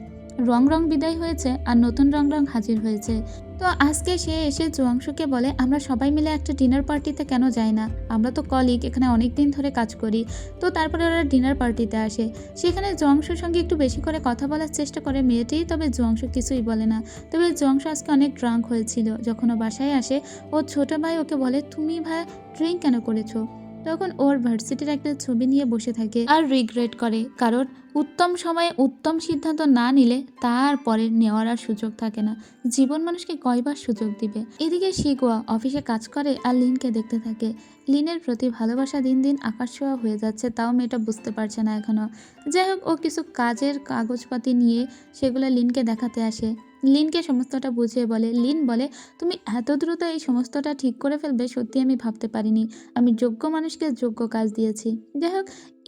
রং রং বিদায় হয়েছে আর নতুন রং রং হাজির হয়েছে। তো আজকে সে এসে জুয়াংশুকে বলে আমরা সবাই মিলে একটা ডিনার পার্টিতে কেন যাই না, আমরা তো কলিগ, এখানে অনেক দিন ধরে কাজ করি। তো তারপরে ওরা ডিনার পার্টিতে আসে। সেখানে জুয়াংশুর সঙ্গে একটু বেশি করে কথা বলার চেষ্টা করে মেয়েটি, তবে জুয়াংশু কিছুই বলে না। তবে জুয়াংশু আজকে অনেক ড্রাঙ্ক হয়েছিল। যখন ও বাসায় আসে ওর ছোট ভাই ওকে বলে তুমি ভাই ড্রিঙ্ক কেন করেছো? তখন ওর ভার্সিটির একটা ছবি নিয়ে বসে থাকে আর রিগ্রেট করে, কারণ উত্তম সময়ে উত্তম সিদ্ধান্ত না নিলে তারপরে নেওয়ার আর সুযোগ থাকে না। জীবন মানুষকে কয়বার সুযোগ দিবে। এদিকে শিগুয়া অফিসে কাজ করে আর লিনকে দেখতে থাকে। লিনের প্রতি ভালোবাসা দিন দিন আকাশ ছোঁয়া হয়ে যাচ্ছে, তাও মেয়েটা বুঝতে পারছে না এখনো। যাই হোক, ও কিছু কাজের কাগজপাতি নিয়ে সেগুলো লিনকে দেখাতে আসে। লিনকে সমস্তটা বুঝিয়ে বলে। লিন বলে তুমি এত দ্রুত এই সমস্তটা ঠিক করে ফেলবে সত্যি আমি ভাবতে পারিনি, আমি যোগ্য মানুষকে যোগ্য কাজ দিয়েছি। যাই হোক,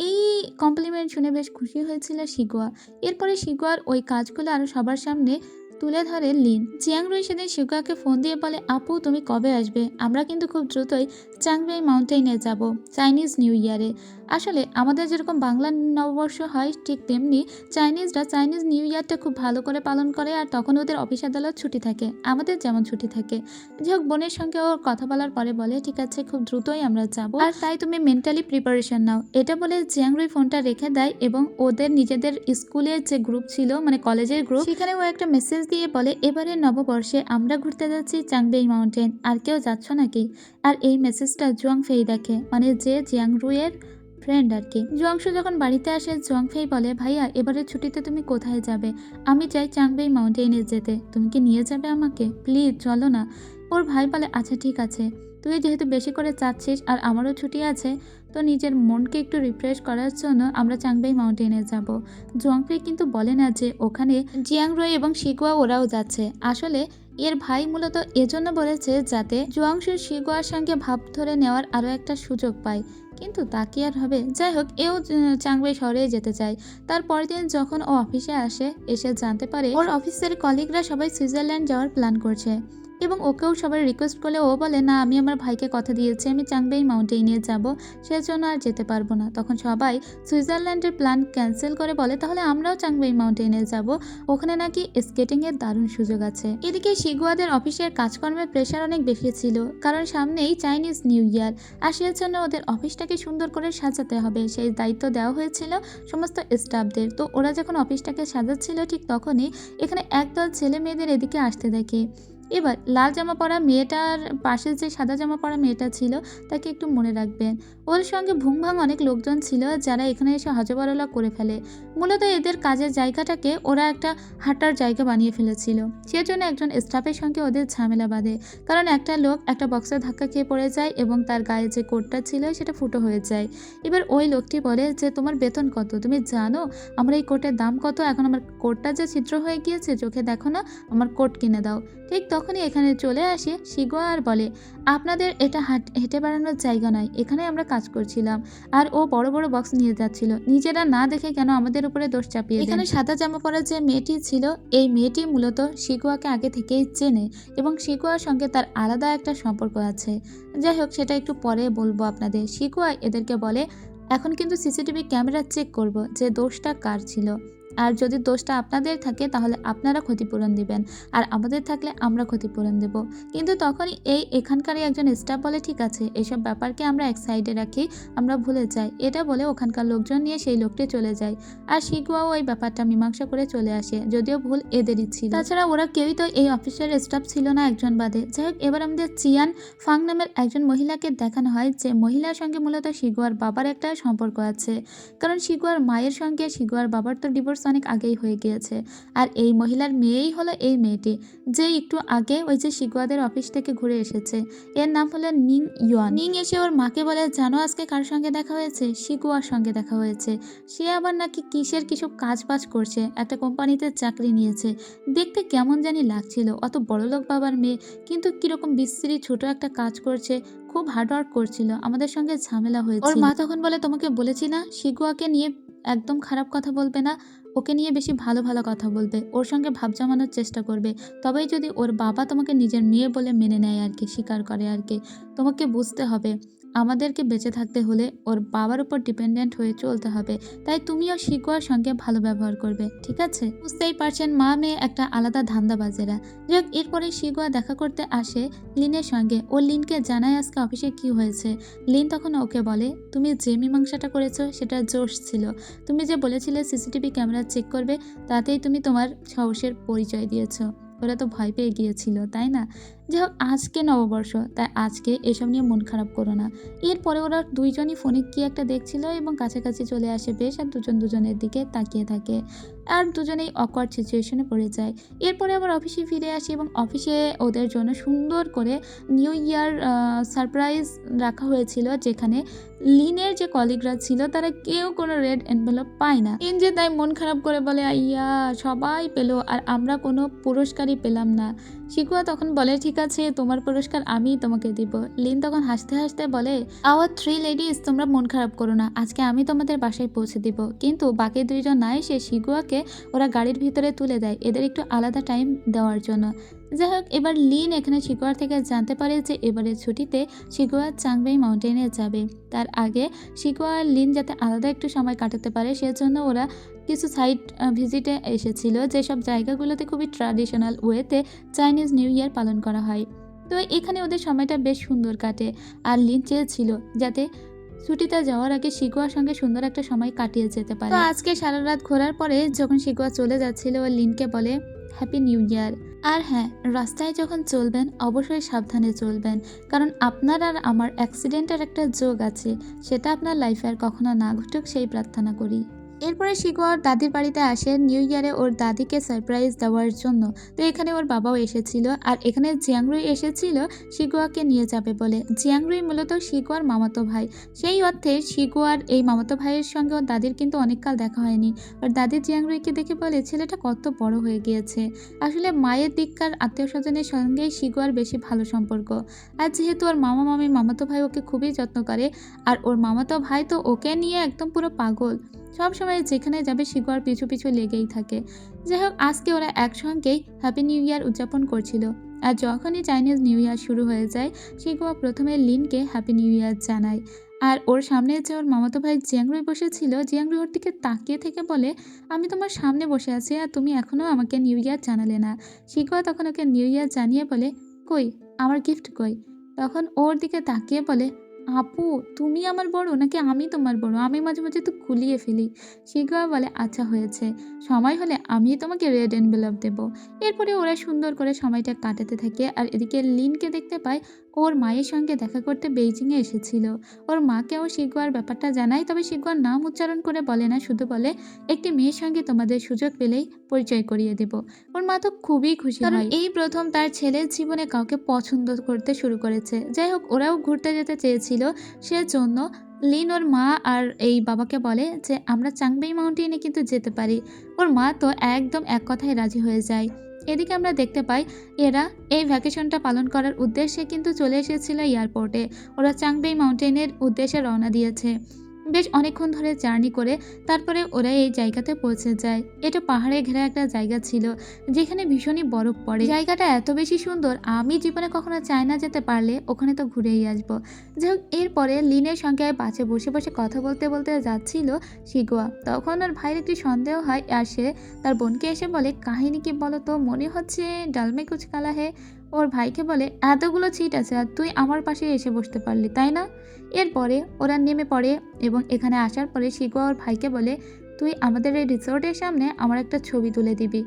এই কমপ্লিমেন্ট শুনে বেশ খুশি হয়েছিল শিগুয়া। এরপরে শিগুয়ার ওই কাজগুলো আরও সবার সামনে তুলে ধরে লিন। চিয়াংরুই সেদিন শিগুয়াকে ফোন দিয়ে বলে আপু তুমি কবে আসবে, আমরা কিন্তু খুব দ্রুতই চাংরাই মাউন্টেনে যাব চাইনিজ নিউ ইয়ারে। আসলে আমাদের যেরকম বাংলা নববর্ষ হয় ঠিক তেমনি চাইনিজরা চাইনিজ নিউ ইয়ারটা খুব ভালো করে পালন করে, আর তখন ওদের অফিস আদালত ছুটি থাকে, আমাদের যেমন ছুটি থাকে। যাই হোক, বোনের সঙ্গে ওর কথা বলার পরে বলে ঠিক আছে, খুব দ্রুতই আমরা যাব, আর তাই তুমি মেন্টালি প্রিপারেশন নাও। এটা বলে জিয়াংরুই ফোনটা রেখে দেয় এবং ওদের নিজেদের স্কুলের যে গ্রুপ ছিল, মানে কলেজের গ্রুপ, সেখানে ও একটা মেসেজ দিয়ে বলে এবারে নববর্ষে আমরা ঘুরতে যাচ্ছি চাংবেই মাউন্টেন, আর কেউ যাচ্ছ নাকি? আর এই মেসেজটা জুয়াং ফেই দেখে, মানে যে জিয়াংরুয়ের ফ্রেন্ড আর কি। জুয়াংশু যখন বাড়িতে আসে জুয়াং ফেই বলে ভাইয়া এবারের ছুটিতে তুমি কোথায় যাবে? আমি চাই চাংবেই মাউন্টেনে যেতে, তুমি কি নিয়ে যাবে আমাকে? প্লিজ চলো না। ওর ভাই বলে আচ্ছা ঠিক আছে, তুই যেহেতু বেশি করে চাচ্ছিস আর আমারও ছুটি আছে, তো নিজের মনকে একটু রিফ্রেশ করার জন্য আমরা চাংবেই মাউন্টেনে যাব। জুয়াংফেই কিন্তু বলে না যে ওখানে জিয়াংরুই এবং শিগুয়া ওরাও যাচ্ছে। আসলে এর ভাই মূলত এজন্য বলেছে যাতে জুয়াংশু শিগুয়ার সঙ্গে ভাব ধরে নেওয়ার আরও একটা সুযোগ পায়, কিন্তু তা কি আর হবে। যাই হোক, এও চাংবেই শহরে যেতে চায়। তারপরের দিন যখন ও অফিসে আসে, এসে জানতে পারে ওর অফিসের কলিগরা সবাই সুইজারল্যান্ড যাওয়ার প্ল্যান করছে এবং ওকেও সবাই রিকোয়েস্ট করলে ও বলে না, আমি আমার ভাইকে কথা দিয়েছি আমি চাংবেই মাউন্টেনে যাব, সেজন্য আর যেতে পারবো না। তখন সবাই সুইজারল্যান্ডের প্ল্যান ক্যান্সেল করে বলে তাহলে আমরাও চাংবেই মাউন্টেনে যাব, ওখানে নাকি স্কেটিংয়ের দারুণ সুযোগ আছে। এদিকে শিগুয়াদের অফিসের কাজকর্মের প্রেশার অনেক বেশি ছিল, কারণ সামনেই চাইনিজ নিউ ইয়ার, আর সেই জন্য ওদের অফিসটাকে সুন্দর করে সাজাতে হবে, সেই দায়িত্ব দেওয়া হয়েছিল সমস্ত স্টাফদের। তো ওরা যখন অফিসটাকে সাজাচ্ছিল ঠিক তখনই এখানে একদল ছেলে মেয়েদের এদিকে আসতে দেখে। এবার লাল জামা পরা মেয়েটার পাশে যে সাদা জামা পরা মেয়েটা ছিল তাকে একটু মনে রাখবেন। ওর সঙ্গে ভুংভাং অনেক লোকজন ছিল যারা এখানে এসে হজবরলা করে ফেলে। মূলত এদের কাজের জায়গাটাকে ওরা একটা হাঁটার জায়গা বানিয়ে ফেলেছিল, সেজন্য একজন স্টাফের সঙ্গে ওদের ঝামেলা বাঁধে। কারণ একটা লোক একটা বক্সে ধাক্কা খেয়ে পড়ে যায় এবং তার গায়ে যে কোটটা ছিল সেটা ফুটো হয়ে যায়। এবার ওই লোকটি বলে যে তোমার বেতন কত, তুমি জানো আমার এই কোটের দাম কত? এখন আমার কোটটা যে ছিদ্র হয়ে গিয়েছে, চোখে দেখো না, আমার কোট কিনে দাও। ঠিক তখনই এখানে চলে আসে শিগুয়া আর বলে আপনাদের এটা হেঁটে বেড়ানোর জায়গা নয়, এখানে আমরা কাজ করছিলাম। আর ও বড় বড় বক্স নিয়ে যাচ্ছিল, নিজেরা না দেখে কেন আমাদের উপরে দোষ চাপিয়ে দেন। এখানে সাদা জামা পরা যে মেয়েটি ছিল, এই মেয়েটি মূলত শিগুয়াকে আগে থেকেই চেনে এবং শিগুয়ার সঙ্গে তার আলাদা একটা সম্পর্ক আছে। যাই হোক, সেটা একটু পরে বলবো আপনাদের। শিগুয়া এদেরকে বলে এখন কিন্তু সিসিটিভি ক্যামেরা চেক করব যে দোষটা কার ছিল, আর যদি দোষটা আপনাদের থাকে তাহলে আপনারা ক্ষতিপূরণ দিবেন, আর আমাদের থাকলে আমরা ক্ষতিপূরণ দেব। কিন্তু তখনই এখানকারই একজন স্টাফ বলে ঠিক আছে, এসব ব্যাপারকে আমরা এক সাইডে রাখি, আমরা ভুলে যাই। এটা বলে ওখানকার লোকজন নিয়ে সেই লোকটি চলে যায়, আর শিগুয়াও ওই ব্যাপারটা মীমাংসা করে চলে আসে, যদিও ভুল এদেরই ছিল। তাছাড়া ওরা কেউই তো এই অফিসের স্টাফ ছিল না একজন বাদে। যাই হোক, এবার আমাদের চিয়ান ফাং নামের একজন মহিলাকে দেখানো হয়, যে মহিলার সঙ্গে মূলত শিগুয়ার বাবার একটা সম্পর্ক আছে, কারণ শিগুয়ার মায়ের সঙ্গে শিগুয়ার বাবার তো ডিভোর্স অনেক আগেই হয়ে গিয়েছে। আর এই মহিলার মেয়েই হলো এই মেয়েটি, যে একটু আগে ওই যে শিগুয়াদের অফিস থেকে ঘুরে এসেছে। এর নাম হলো নিং ইয়ন। নিং এসে ওর মাকে বলে জানো আজকে কার সঙ্গে দেখা হয়েছে? শিগুয়ার সঙ্গে দেখা হয়েছে। সে আবার নাকি কিসের কিসব কাজ বাজ করছে, একটা কোম্পানিতে চাকরি নিয়েছে। দেখতে কেমন জানি লাগছিল, অত বড়লোক বাবার মেয়ে, কিন্তু কিরকম বিশ্রী ছোট একটা কাজ করছে, খুব হার্ডওয়ার্ক করছিল, আমাদের সঙ্গে ঝামেলা হয়েছে। ওর মা তখন বলে তোমাকে বলেছি না শিগুয়াকে নিয়ে একদম খারাপ কথা বলবে না, ওকে নিয়ে বেশি ভালো ভালো কথা বলবে, ওর সঙ্গে ভাব জমানোর চেষ্টা করবে, তবেই যদি ওর বাবা তোমাকে নিজের মেয়ে বলে মেনে নেয় আর কি, স্বীকার করে আর কি। তোমাকে বুঝতে হবে আমাদেরকে বেঁচে থাকতে হলে ওর বাবার উপর ডিপেন্ডেন্ট হয়ে চলতে হবে, তাই তুমিও শিগুয়ার সঙ্গে ভালো ব্যবহার করবে, ঠিক আছে? বুঝতেই পারছেন মা মেয়ে একটা আলাদা ধান্দাবাজেরা। যাক, এরপরে শিগুয়া দেখা করতে আসে লিনের সঙ্গে। ও লিনকে জানায় আজকে অফিসে কি হয়েছে। লিন তখন ওকে বলে তুমি যে মীমাংসাটা করেছো সেটা জোশ ছিল, তুমি যে বলেছিলে সিসিটিভি ক্যামেরা চেক করবে, তাতেই তুমি তোমার সাহসের পরিচয় দিয়েছো। ওরা তো ভয় পেয়ে গিয়েছিল, তাই না? যাই হোক, আজকে নববর্ষ, তাই আজকে এসব নিয়ে মন খারাপ করো না। এরপরে ওরা দুইজনই ফোনে কি একটা দেখছিল এবং কাছাকাছি চলে আসে বেশ, আর দুজন দুজনের দিকে তাকিয়ে থাকে, আর দুজনেই অকওয়ার্ড সিচুয়েশনে পড়ে যায়। এরপরে আবার অফিসে ফিরে আসি এবং অফিসে ওদের জন্য সুন্দর করে নিউ ইয়ার সারপ্রাইজ রাখা হয়েছিল, যেখানে লিনের যে কলিগরা ছিল তারা কেউ কোনো রেড এনভেলপ পায় না। লিন যে তাই মন খারাপ করে বলে আইয়া সবাই পেলো আর আমরা কোনো পুরস্কারই পেলাম না। শিগুয়া তখন বলে ঠিক আছে, তোমার পুরস্কার আমিই তোমাকে দিব। লিন তখন হাসতে হাসতে বলে আওয়ার 3 লেডিস, তোমরা মন খারাপ করো না, আজকে আমি তোমাদের বাসায় পৌঁছে দিব। কিন্তু বাকি দুইজন না এসে শিগুয়াকে ওরা গাড়ির ভিতরে তুলে দেয়, এদের একটু আলাদা টাইম দেওয়ার জন্য। যাই হোক, এবার লিন এখানে শিকোয়ার থেকে জানতে পারে যে এবারের ছুটিতে শিকোয়া চাংবেই মাউন্টেনে যাবে। তার আগে শিকোয়া আর লিন যাতে আলাদা একটু সময় কাটাতে পারে সেজন্য ওরা কিছু সাইট ভিজিটে এসেছিল, যেসব জায়গাগুলোতে খুবই ট্র্যাডিশনাল ওয়েতে চাইনিজ নিউ ইয়ার পালন করা হয়। তো এখানে ওদের সময়টা বেশ সুন্দর কাটে। আর লিন চেয়েছিল যাতে ছুটিতে যাওয়ার আগে শিকোয়ার সঙ্গে সুন্দর একটা সময় কাটিয়ে যেতে পারে। তো আজকে সারা রাত ঘোরার পরে যখন শিকোয়া চলে যাচ্ছিল, ও লিনকে বলে হ্যাপি নিউ ইয়ার। আর হ্যাঁ, রাস্তায় যখন চলবেন অবশ্যই সাবধানে চলবেন, কারণ আপনার আর আমার অ্যাক্সিডেন্টের একটা যোগ আছে, সেটা আপনার লাইফে আর কখনো না ঘটুক সেই প্রার্থনা করি। এরপরে শিকোয়া ওর দাদির বাড়িতে আসে নিউ ইয়ারে ওর দাদিকে সারপ্রাইজ দেওয়ার জন্য। তো এখানে ওর বাবাও এসেছিল, আর এখানে জিয়াংরুই এসেছিল শিকোয়াকে নিয়ে যাবে বলে। জিয়াংরুই মূলত শিকোয়ার মামাতো ভাই, সেই অর্থে শিকোয়ার এই মামাতো ভাইয়ের সঙ্গে ওর দাদির কিন্তু অনেককাল দেখা হয়নি। ওর দাদি জিয়াংরুইকে দেখে বলে ছেলেটা কত বড় হয়ে গিয়েছে। আসলে মায়ের দিককার আত্মীয় স্বজনের সঙ্গেই শিকোয়ার বেশি ভালো সম্পর্ক। আর যেহেতু ওর মামা মামি মামাতো ভাই ওকে খুবই যত্ন করে, আর ওর মামাতো ভাই তো ওকে নিয়ে একদম পুরো পাগল, সব সময় যেখানে যাবে শিকোয়ার পিছু পিছু লেগেই থাকে। যাই হোক, আজকে ওরা একসঙ্গেই হ্যাপি নিউ ইয়ার উদযাপন করছিল। আর যখনই চাইনিজ নিউ ইয়ার শুরু হয়ে যায়, শিকোয়া প্রথমে লিনকে হ্যাপি নিউ ইয়ার জানায়। আর ওর সামনে যে ওর মামাতো ভাই জিয়াংরুই বসেছিল, জিয়াংরুই ওর দিকে তাকিয়ে থেকে বলে আমি তোমার সামনে বসে আছি আর তুমি এখনও আমাকে নিউ ইয়ার জানালে না। শিকোয়া তখন ওকে নিউ ইয়ার জানিয়ে বলে কই আমার গিফট কই। তখন ওর দিকে তাকিয়ে বলে আপু তুমি আমার বড় নাকি আমি তোমার বড়, আমি মাঝে মাঝে তো গুলিয়ে ফেলি। শিকোয়া বলে আচ্ছা হয়েছে, সময় হলে আমি তোমাকে রেড এনভেলপ দেবো। এরপরে ওরা সুন্দর করে সময়টা কাটাতে থাকে। আর এদিকে লিনকে দেখতে পায় ওর মায়ের সঙ্গে দেখা করতে বেইজিংয়ে এসেছিল। ওর মাকেও শিকোয়ার ব্যাপারটা জানায়, তবে শিকোয়ার নাম উচ্চারণ করে বলে না, শুধু বলে একটি মেয়ের সঙ্গে তোমাদের সুযোগ পেলেই পরিচয় করিয়ে দেব। ওর মা তো খুবই খুশি হয়, এই প্রথম তার ছেলের জীবনে কাউকে পছন্দ করতে শুরু করেছে। যাই হোক, ওরাও ঘুরতে যেতে চেয়েছিল, সেজন্য লিন ওর মা আর এই বাবাকে বলে যে আমরা চাংবেই মাউন্টেনে কিন্তু যেতে পারি। ওর মা তো একদম এক কথায় রাজি হয়ে যায়। এদিকে আমরা দেখতে পাই এরা এই ভ্যাকেশনটা পালন করার উদ্দেশ্যে কিন্তু চলে এসেছিল এয়ারপোর্টে। ওরা চাংবেই মাউন্টেনের উদ্দেশ্যে রওনা দিয়েছে। বেশ অনেকক্ষণ ধরে জার্নি করে তারপরে ওরা এই জায়গাতে পৌঁছে যায়। এটা পাহাড়ে ঘেরা একটা জায়গা ছিল, যেখানে ভীষণই বরফ পড়ে। জায়গাটা এত বেশি সুন্দর, আমি জীবনে কখনো চায়না যেতে পারলে ওখানে তো ঘুরেই আসবো। যাই হোক, এরপরে লিনের সঙ্গে বাসে বসে বসে কথা বলতে বলতে যাচ্ছিল শিকোয়া। তখন ওর ভাইয়ের একটি সন্দেহ হয়, আর সে তার বোনকে এসে বলে কাহিনী কি বলো তো, মনে হচ্ছে ডালমে কুচ কালা হে। ওর ভাইকে বলে এতগুলো সিট আছে আর তুই আমার পাশে এসে বসতে পারলি তাই না। এরপরে ওরা নেমে পড়ে এবং এখানে আসার পরে শিকোয়া ওর ভাইকে বলে তুই আমাদের এই রিসোর্টের সামনে আমার একটা ছবি তুলে দিবি।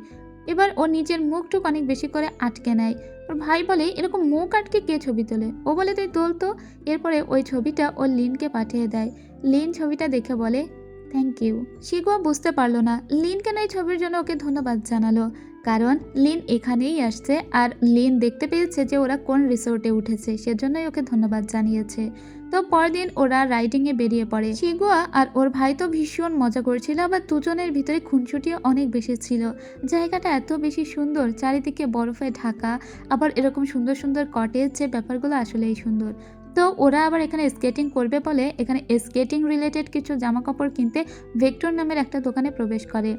এবার ও নিজের মুখটুক অনেক বেশি করে আটকে নেয়। ওর ভাই বলে এরকম মুখ আটকে কে ছবি তোলে, ও বলে তুই তোল তো। এরপরে ওই ছবিটা ওর লিনকে পাঠিয়ে দেয়। লিন ছবিটা দেখে বলে থ্যাংক ইউ। শিকোয়া বুঝতে পারলো না লিন কেন এই ছবির জন্য ওকে ধন্যবাদ জানালো, কারণ লিন এখানেই আসছে আর লিন দেখতে পেয়েছে যে ওরা কোন রিসোর্টে উঠেছে, সেজন্যই ওকে ধন্যবাদ জানিয়েছে। তো পরদিন ওরা রাইডিংয়ে বেরিয়ে পড়ে। শিকোয়া আর ওর ভাই তো ভীষণ মজা করছিল, আবার দুজনের ভিতরে খুনসুটিও অনেক বেশি ছিল। জায়গাটা এত বেশি সুন্দর, চারিদিকে বরফে ঢাকা, আবার এরকম সুন্দর সুন্দর কটেজ, যে ব্যাপারগুলো আসলেই সুন্দর। তো ওরা আবার এখানে স্কেটিং করবে বলে এখানে স্কেটিং রিলেটেড কিছু জামা কাপড় কিনতে ভেক্টর নামের একটা দোকানে প্রবেশ করে।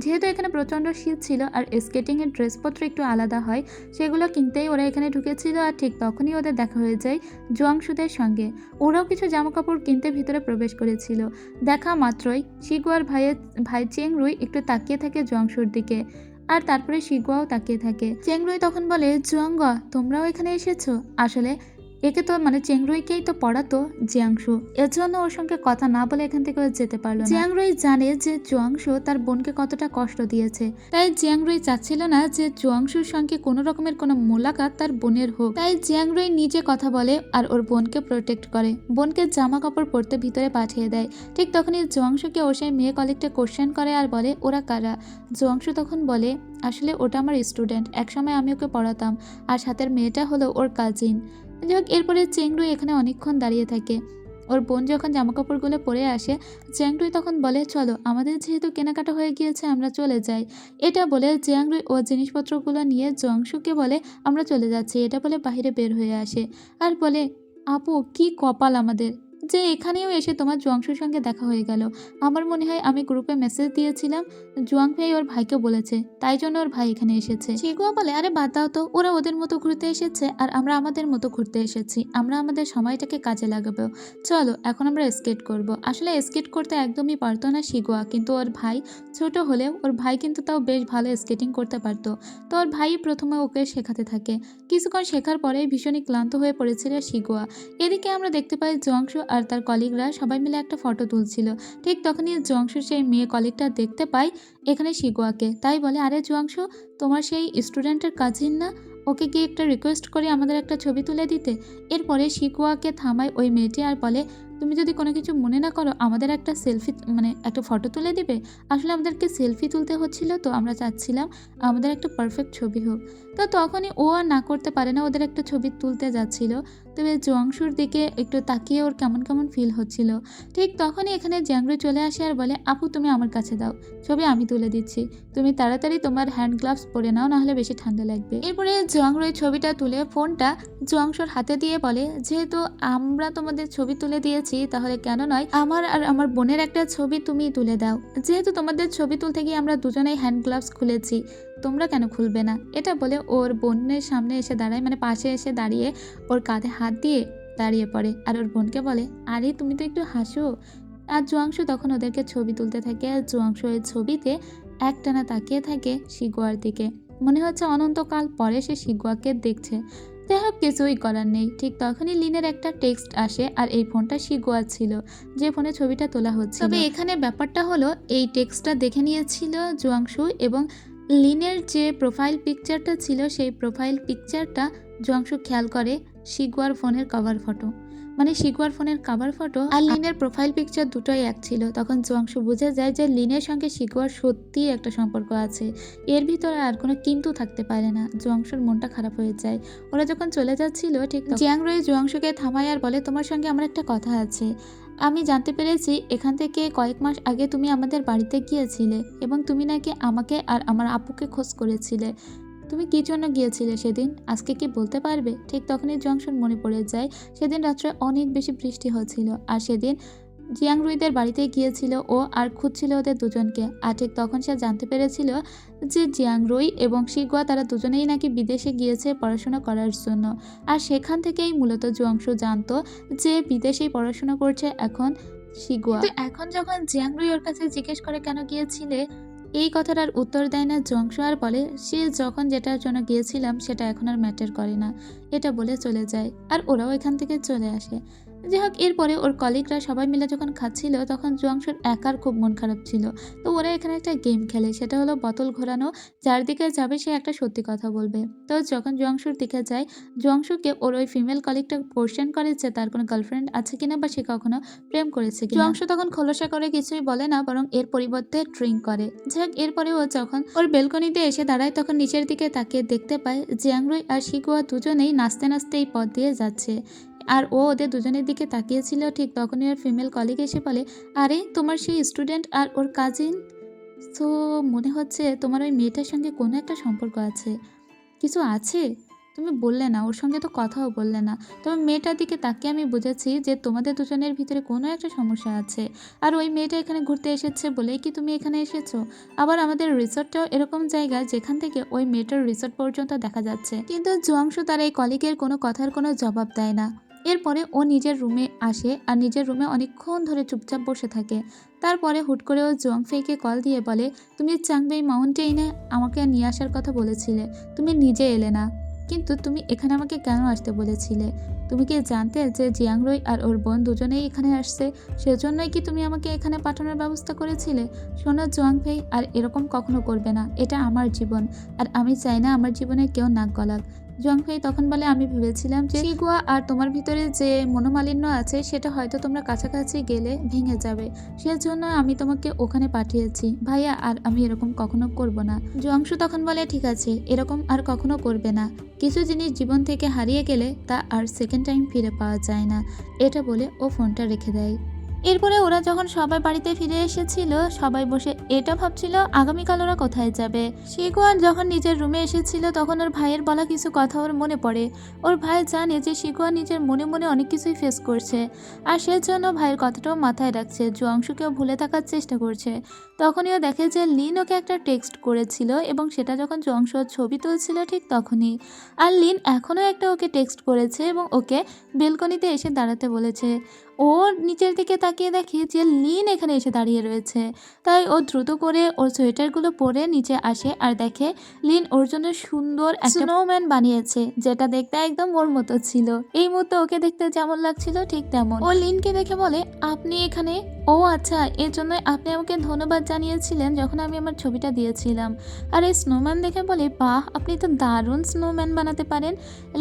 যেহেতু এখানে প্রচণ্ড শীত ছিল আর স্কেটিংয়ের ড্রেসপত্র একটু আলাদা হয়, সেগুলো কিনতেই ওরা এখানে ঢুকেছিল। আর ঠিক তখনই ওদের দেখা হয়ে যায় জুয়াংশুদের সঙ্গে। ওরাও কিছু জামা কাপড় কিনতে ভিতরে প্রবেশ করেছিল। দেখা মাত্রই শিকোয়ার ভাই চেংরুই একটু তাকিয়ে থাকে জুয়াংশুর দিকে, আর তারপরে শিকোয়াও তাকিয়ে থাকে। চেংরুই তখন বলে জুয়াঙ্গা তোমরাও এখানে এসেছো। আসলে একে তো চেংরুইকেই তো পড়াতো জিয়াংশু, এর জন্য ওর সঙ্গে কথা না বলে এখান থেকে যেতে পারলো না। জিয়াংরুই জানে যে জুয়াংশু তার বোনকে কতটা কষ্ট দিয়েছে, তাই জিয়াংরুই চাচ্ছিল না যে জুয়াংশুর সঙ্গে কোনো রকমের কোনো মোলাকাত তার বোনের হোক। তাই জিয়াংরুই নিজে কথা বলে আর ওর বোনকে প্রোটেক্ট করে, বোনকে জামা কাপড় পরতে ভিতরে পাঠিয়ে দেয়। ঠিক তখনই জুয়াংশুকে ও সেই মেয়ে কলিগটা কোশ্চেন করে আর বলে ওরা কারা। জুয়াংশু তখন বলে আসলে ওটা আমার স্টুডেন্ট, একসময় আমি ওকে পড়াতাম, আর সাথের মেয়েটা হলো ওর কাজিন। যাই হোক, এরপরে চেংরুই এখানে অনেকক্ষণ দাঁড়িয়ে থাকে। ওর বোন যখন জামাকাপড়গুলো পরে আসে, চেংরুই তখন বলে চলো আমাদের যেহেতু কেনাকাটা হয়ে গিয়েছে আমরা চলে যাই। এটা বলে চেংরুই ও জিনিসপত্রগুলো নিয়ে জংশুকে বলে আমরা চলে যাচ্ছি, এটা বলে বাইরে বের হয়ে আসে আর বলে আপু কি কপাল আমাদের, যে এখানেও এসে তোমার জুয়াংশুর সঙ্গে দেখা হয়ে গেল। আমার মনে হয় আমি গ্রুপে মেসেজ দিয়েছিলাম, জুয়াং ভাই ওর ভাইকে বলেছে, তাই জন্য ওর ভাই এখানে এসেছে। শিগুয়া বলে, আরে বাদ দাও তো, ওরা ওদের মতো ঘুরতে এসেছে আর আমরা আমাদের মতো ঘুরতে এসেছি, আমরা আমাদের সময়টাকে কাজে লাগাবো। চলো এখন আমরা স্কেট করব। আসলে স্কেট করতে একদমই পারতো না শিগুয়া, কিন্তু ওর ভাই ছোট হলেও ওর ভাই কিন্তু তাও বেশ ভালো স্কেটিং করতে পারতো। তো ওর ভাই প্রথমে ওকে শেখাতে থাকে। কিছুক্ষণ শেখার পরে ভীষণই ক্লান্ত হয়ে পড়েছিল শিগুয়া। এদিকে আমরা দেখতে পাই জংশু আর তার কলিগরা সবাই মিলে একটা ফটো তুলছিল। ঠিক তখনই জংশু সেই মেয়ে কলিগটা দেখতে পায় এখানে শিগুয়াকে, তাই বলে, আরে জংশু, তোমার সেই স্টুডেন্টের কাজিন না, ওকে গিয়ে একটা রিকোয়েস্ট করে আমাদের একটা ছবি তুলে দিতে। এরপরে শিগুয়াকে থামায় ওই মেয়েটি আর বলে, তুমি যদি কোনো কিছু মনে না করো, আমাদের একটা সেলফি একটা ফটো তুলে দিবে। আসলে আমাদেরকে সেলফি তুলতে হচ্ছিল, তো আমরা চাচ্ছিলাম আমাদের একটা পারফেক্ট ছবি হোক। তো তখনই ও আর না করতে পারে না, ওদের একটা ছবি তুলতে যাচ্ছিল। তবে জংশুর দিকে একটু তাকিয়ে ওর কেমন কেমন ফিল হচ্ছিল। ঠিক তখনই এখানে জ্যাংরু চলে আসে আর বলে, আপু তুমি আমার কাছে দাও, ছবি আমি তুলে দিচ্ছি, তুমি তাড়াতাড়ি তোমার হ্যান্ড গ্লাভস পরে নাও, নাহলে বেশি ঠান্ডা লাগবে। এরপরে জংরু এই ছবিটা তুলে ফোনটা জংশুর হাতে দিয়ে বলে, যেহেতু আমরা তোমাদের ছবি তুলে দিয়েছি, তাহলে কেন নয় আমার আর আমার বোনের একটা ছবি তুমি তুলে দাও। যেহেতু তোমাদের ছবি তুলতে গিয়ে আমরা দুজনেই হ্যান্ড গ্লাভস খুলেছি, তোমরা কেন খুলবে না। এটা বলে ওর বোনের সামনে এসে দাঁড়ায়, পাশে এসে দাঁড়িয়ে ওর কাঁধে হাত দিয়ে দাঁড়িয়ে পড়ে আর ওর বোনকে বলে, আরে তুমি তো একটু হাসো। আর জুয়াংশু তখন ওদেরকে ছবি তুলতে থাকে আর জুয়াংশু ওই ছবিতে একটানা তাকিয়ে থাকে শিগুয়ার দিকে। মনে হচ্ছে অনন্তকাল পরে সে শিগুয়াকে দেখছে। যাই হোক, কিছুই করার নেই। ঠিক তখনই লিনের একটা টেক্সট আসে আর এই ফোনটা শিগুয়ার ছিল, যে ফোনে ছবিটা তোলা হচ্ছে। তবে এখানে ব্যাপারটা হলো, এই টেক্সটটা দেখে নিয়েছিল জুয়াংশু এবং লিনের যে প্রোফাইল পিকচারটা ছিল, সেই প্রোফাইল পিকচারটা জুয়াংশু খেয়াল করে শিগুয়ার ফোনের কভার ফটো। শিগুয়ার ফোনের কভার ফটো আর লিনের প্রোফাইল পিকচার দুটোই এক ছিল। তখন জুয়াংশু বুঝে যায় যে লিনের সঙ্গে শিগুয়ার সত্যিই একটা সম্পর্ক আছে, এর ভিতরে আর কোনো কিন্তু থাকতে পারে না। জুয়াংশুর মনটা খারাপ হয়ে যায়। ওরা যখন চলে যাচ্ছিল, ঠিক জিয়াংরুই জুয়াংশুকে থামায় আর বলে, তোমার সঙ্গে আমার একটা কথা আছে। আমি জানতে পেরেছি এখান থেকে কয়েক মাস আগে তুমি আমাদের বাড়িতে গিয়েছিলে এবং তুমি নাকি আমাকে আর আমার আপুকে খোঁজ করেছিলে। তুমি কী জন্য গিয়েছিলে সেদিন, আজকে কি বলতে পারবে? ঠিক তখনই জংশন মনে পড়ে যায় সেদিন রাত্রে অনেক বেশি বৃষ্টি হচ্ছিল আর সেদিন জিয়াংরুইদের বাড়িতে গিয়েছিল ও আর খুঁজছিল ওদের দুজনকে। আর ঠিক তখন সে জানতে পেরেছিল যে জিয়াংরুই এবং শিগুয়া তারা দুজনেই নাকি বিদেশে গিয়েছে পড়াশোনা করার জন্য। আর সেখান থেকেই মূলত জংশু জানতো যে বিদেশেই পড়াশোনা করছে এখন শিগুয়া। এখন যখন জিয়াংরুই ওর কাছে জিজ্ঞেস করে কেন গিয়েছিলে, এই কথাটার উত্তর দেয় না জংশু আর বলে, সে যখন যেটার জন্য গিয়েছিলাম সেটা এখন আর ম্যাটার করে না, এটা বলে চলে যায়। আর ওরাও এখান থেকে চলে আসে। যাই হোক, এরপরে ওর কলিগরা সবাই মিলে যখন খাচ্ছিল, তখন জংশুর একার খুব মন খারাপ ছিল। তো ওরা এখানে একটা গেম খেলে, সেটা হলো বোতল ঘোরানো, যার দিকে যাবে সে একটা সত্যি কথা বলবে। তো যখন জংশুর দিকে যায়, জংশুকে ওর ওই ফিমেল কলিগটা কোশ্চেন করে যে তার কোনো গার্লফ্রেন্ড আছে কিনা বা সে কখনো প্রেম করেছে কিনা। জংশু তখন খোলসা করে কিছুই বলে না, বরং এর পরিবর্তে ড্রিঙ্ক করে। যাক, এরপরে ও যখন ওর বেলকনিতে এসে দাঁড়ায়, তখন নিচের দিকে তাকিয়ে দেখতে পায় জিয়াংরুই আর শিগুয়া দুজনেই নাচতে নাচতে এই পথ দিয়ে যাচ্ছে। আর ও ওদের দুজনের দিকে তাকিয়েছিল। ঠিক তখনই ওর ফিমেল কলিগ এসে বলে, আরে তোমার সেই স্টুডেন্ট আর ওর কাজিন, সো মনে হচ্ছে তোমার ওই মেয়েটার সঙ্গে কোনো একটা সম্পর্ক আছে। কিছু আছে? তুমি বললে না, ওর সঙ্গে তো কথাও বললে না। তবে মেয়েটার দিকে তাকিয়ে আমি বুঝেছি যে তোমাদের দুজনের ভিতরে কোনো একটা সমস্যা আছে। আর ওই মেয়েটা এখানে ঘুরতে এসেছে বলেই কি তুমি এখানে এসেছো? আবার আমাদের রিসর্টটাও এরকম জায়গা যেখান থেকে ওই মেয়েটার রিসর্ট পর্যন্ত দেখা যাচ্ছে। কিন্তু জুয়াংশু তার এই কলিগের কোনো কথার কোনো জবাব দেয় না। এরপরে ও নিজের রুমে আসে আর নিজের রুমে অনেকক্ষণ ধরে চুপচাপ বসে থাকে। তারপরে হুট করে ও জুয়াংফেইকে কল দিয়ে বলে, তুমি চাংবেই মাউন্টেইনে আমাকে নিয়ে আসার কথা বলেছিলে, তুমি নিজে এলে না, কিন্তু তুমি এখানে আমাকে কেন আসতে বলেছিলে? তুমি কি জানতে যে জিয়াংরুই আর ওর বোন দুজনেই এখানে আসছে? সেজন্যই কি তুমি আমাকে এখানে পাঠানোর ব্যবস্থা করেছিলে? শোনো জুয়াংফেই, আর এরকম কখনো করবে না। এটা আমার জীবন আর আমি চাই না আমার জীবনে কেউ নাক গলাক। জুয়াংফেই তখন বলে, আমি ভেবেছিলাম যে শিগুয়া আর তোমার ভিতরে যে মনোমালিন্য আছে সেটা হয়তো তোমরা কাছাকাছি গেলে ভেঙে যাবে, সেজন্য আমি তোমাকে ওখানে পাঠিয়েছি ভাইয়া, আর আমি এরকম কখনো করব না। জুয়াংশু তখন বলে, ঠিক আছে, এরকম আর কখনো করবে না। কিছু জিনিস জীবন থেকে হারিয়ে গেলে তা আর সেকেন্ড টাইম ফিরে পাওয়া যায় না। এটা বলে ও ফোনটা রেখে দেয়। এরপরে ওরা যখন সবাই বাড়িতে ফিরে এসেছিল সবাই বসে এটা ভাবছিল আগামীকাল ওরা কোথায় যাবে। শিগুয়ান যখন নিজের রুমে এসেছিল তখন ওর ভাইয়ের বলা কিছু কথা ওর মনে পড়ে। ওর ভাই জানে যে শিগুয়ান নিজের মনে মনে অনেক কিছুই ফেস করছে, আর সেজন্য ভাইয়ের কথাটাও মাথায় রাখছে, জুয়াংশুকেও ভুলে থাকার চেষ্টা করছে। তখনই ও দেখে যে লিন ওকে একটা টেক্সট করেছিল এবং সেটা যখন জুয়াংশু ওর ছবি তুলছিল ঠিক তখনই। আর লিন এখনও একটা ওকে টেক্সট করেছে এবং ওকে বেলকনিতে এসে দাঁড়াতে বলেছে। ও নিচের দিকে তাকিয়ে দেখে যে লিন এখানে এসে দাঁড়িয়ে রয়েছে। তাই ও দ্রুত করে ওর সোয়েটারগুলো পরে নিচে আসে আর দেখে লিন ওর জন্য সুন্দর একটা স্নোম্যান বানিয়েছে, যেটা দেখতে একদম ওর মতো ছিল। এই মুহূর্তে ওকে দেখতে যেমন লাগছিল ঠিক তেমন। ও লিনকে দেখে বলে, আপনি এখানে? ও আচ্ছা, এর জন্য আপনি আমাকে ধন্যবাদ জানিয়েছিলেন যখন আমি আমার ছবিটা দিয়েছিলাম। আর এই স্নোম্যান দেখে বলে, বাহ, আপনি তো দারুণ স্নোম্যান বানাতে পারেন।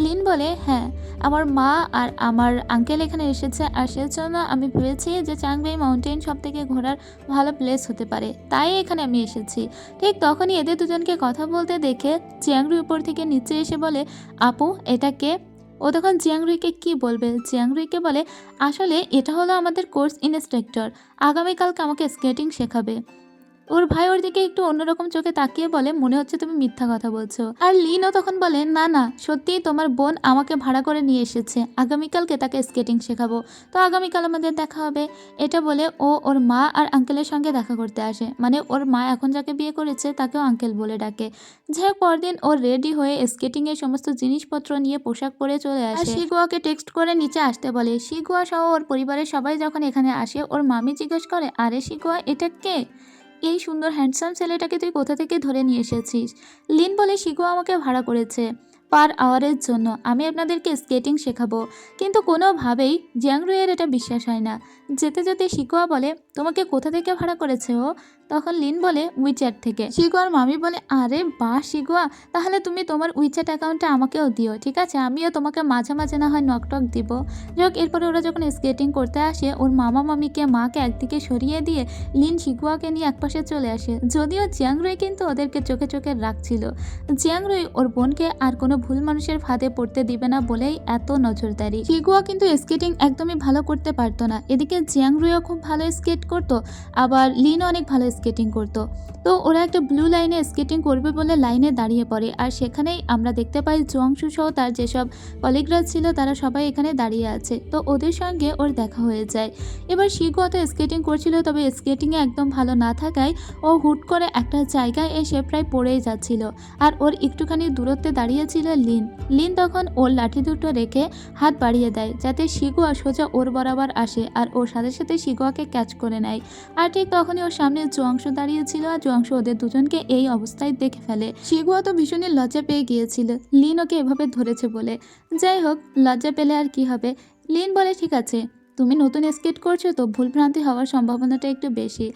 লিন বলে, হ্যাঁ, আমার মা আর আমার আঙ্কেল এখানে এসেছে, আর সেজন্য আমি ভেবেছি যে চাংবাই মাউন্টেন সব থেকে ঘোরার ভালো প্লেস হতে পারে, তাই এখানে আমি এসেছি। ঠিক তখনই এদের দুজনকে কথা বলতে দেখে চিয়াংরুই উপর থেকে নিচে এসে বলে, আপু এটা কে? ও তখন জিয়াংরুইকে কি বলবে, জিয়াংরুইকে বলে, আসলে এটা হলো আমাদের কোর্স ইনস্ট্রাক্টর, আগামীকালকে আমাকে স্কেটিং শেখাবে। ওর ভাই ওর দিকে একটু অন্যরকম চোখে তাকিয়ে বলে, মনে হচ্ছে তুমি মিথ্যা কথা বলছো। আর লিনও তখন বলে, না না, সত্যিই তোমার বোন আমাকে ভাড়া করে নিয়ে এসেছে, আগামীকালকে তাকে স্কেটিং শেখাবো, তো আগামীকাল আমাদের দেখা হবে। এটা বলে ও ওর মা আর আঙ্কেলের সঙ্গে দেখা করতে আসে, মানে ওর মা এখন যাকে বিয়ে করেছে তাকেও আঙ্কেল বলে ডাকে। যাই হোক, পরদিন ও রেডি হয়ে স্কেটিং এর সমস্ত জিনিসপত্র নিয়ে পোশাক পরে চলে আসে। আর শিগুয়াকে টেক্সট করে নিচে আসতে বলে। শিগুয়া সহ ওর পরিবারের সবাই যখন এখানে আসে ওর মামি জিজ্ঞেস করে, আরে শিগুয়া, এটা কে? এই সুন্দর হ্যান্ডসাম ছেলেটাকে তুই কোথা থেকে ধরে নিয়ে এসেছিস? লিন বলে, শিগো আমাকে ভাড়া করেছে পার আওয়ারের জন্য, আমি আপনাদেরকে স্কেটিং শেখাবো। কিন্তু কোনোভাবেই জিয়াংরুয়ের এটা বিশ্বাস হয় না। যেতে যেতে শিকোয়া বলে, তোমাকে কোথা থেকে ভাড়া করেছে ও? তখন লিন বলে, উইচ্যাট থেকে। শিকোয়ার মামি বলে, আরে বাহ শিকোয়া, তাহলে তুমি তোমার উইচ্যাট অ্যাকাউন্টে আমাকেও দিও, ঠিক আছে? আমিও তোমাকে মাঝে মাঝে না হয় নকটক দিব। যাক, এরপরে ওরা যখন স্কেটিং করতে আসে ওর মামা মামিকে মাকে একদিকে সরিয়ে দিয়ে লিন শিকুয়াকে নিয়ে একপাশে চলে আসে। যদিও জিয়াংরুই কিন্তু ওদেরকে চোখে চোখে রাখছিল। জিয়াংরুই ওর বোনকে আর কোনো ভুল মানুষের ফাঁদে পড়তে দিবে না বলেই এত নজরদারি। শিকুয়া কিন্তু স্কেটিং একদমই ভালো করতে পারতো না। এদিকে জিয়াংরুইও খুব ভালো স্কেট করতো, আবার লিনও অনেক ভালো স্কেটিং করতো। তো ওরা একটা ব্লু লাইনে স্কেটিং করবে বলে লাইনে দাঁড়িয়ে পড়ে, আর সেখানেই আমরা দেখতে পাই জুয়াংশু সহ তার যেসব কলিগরা ছিল তারা সবাই এখানে দাঁড়িয়ে আছে। তো ওদের সঙ্গে ওর দেখা হয়ে যায়। এবার শিকুয়া তো স্কেটিং করছিল, তবে স্কেটিংয়ে একদম ভালো না থাকায় ও হুট করে একটা জায়গায় এসে প্রায় পড়েই যাচ্ছিল। আর ওর একটুখানি দূরত্বে দাঁড়িয়েছিল লিন। লিন তখন ওর লাঠি দুটো রেখে হাত বাড়িয়ে দেয় যাতে শিকুয়া সোজা ওর বরাবর আসে, আর ওর সাথে সাথে শিকুয়াকে ক্যাচ করে নেয়। আর ঠিক তখনই ওর সামনে জুয়াংশু দাঁড়িয়েছিল, আর জুয়াংশু ওদের দুজনকে এই অবস্থায় দেখে ফেলে। শিকুয়া তো ভীষণই লজ্জা পেয়ে গিয়েছিল লিন ওকে এভাবে ধরেছে বলে। যাই হোক, লজ্জা পেলে আর কি হবে। লিন বলে, ঠিক আছে, তুমি নতুন স্কেট করছো তো ভুলভ্রান্তি হওয়ার সম্ভাবনাটা একটু বেশি।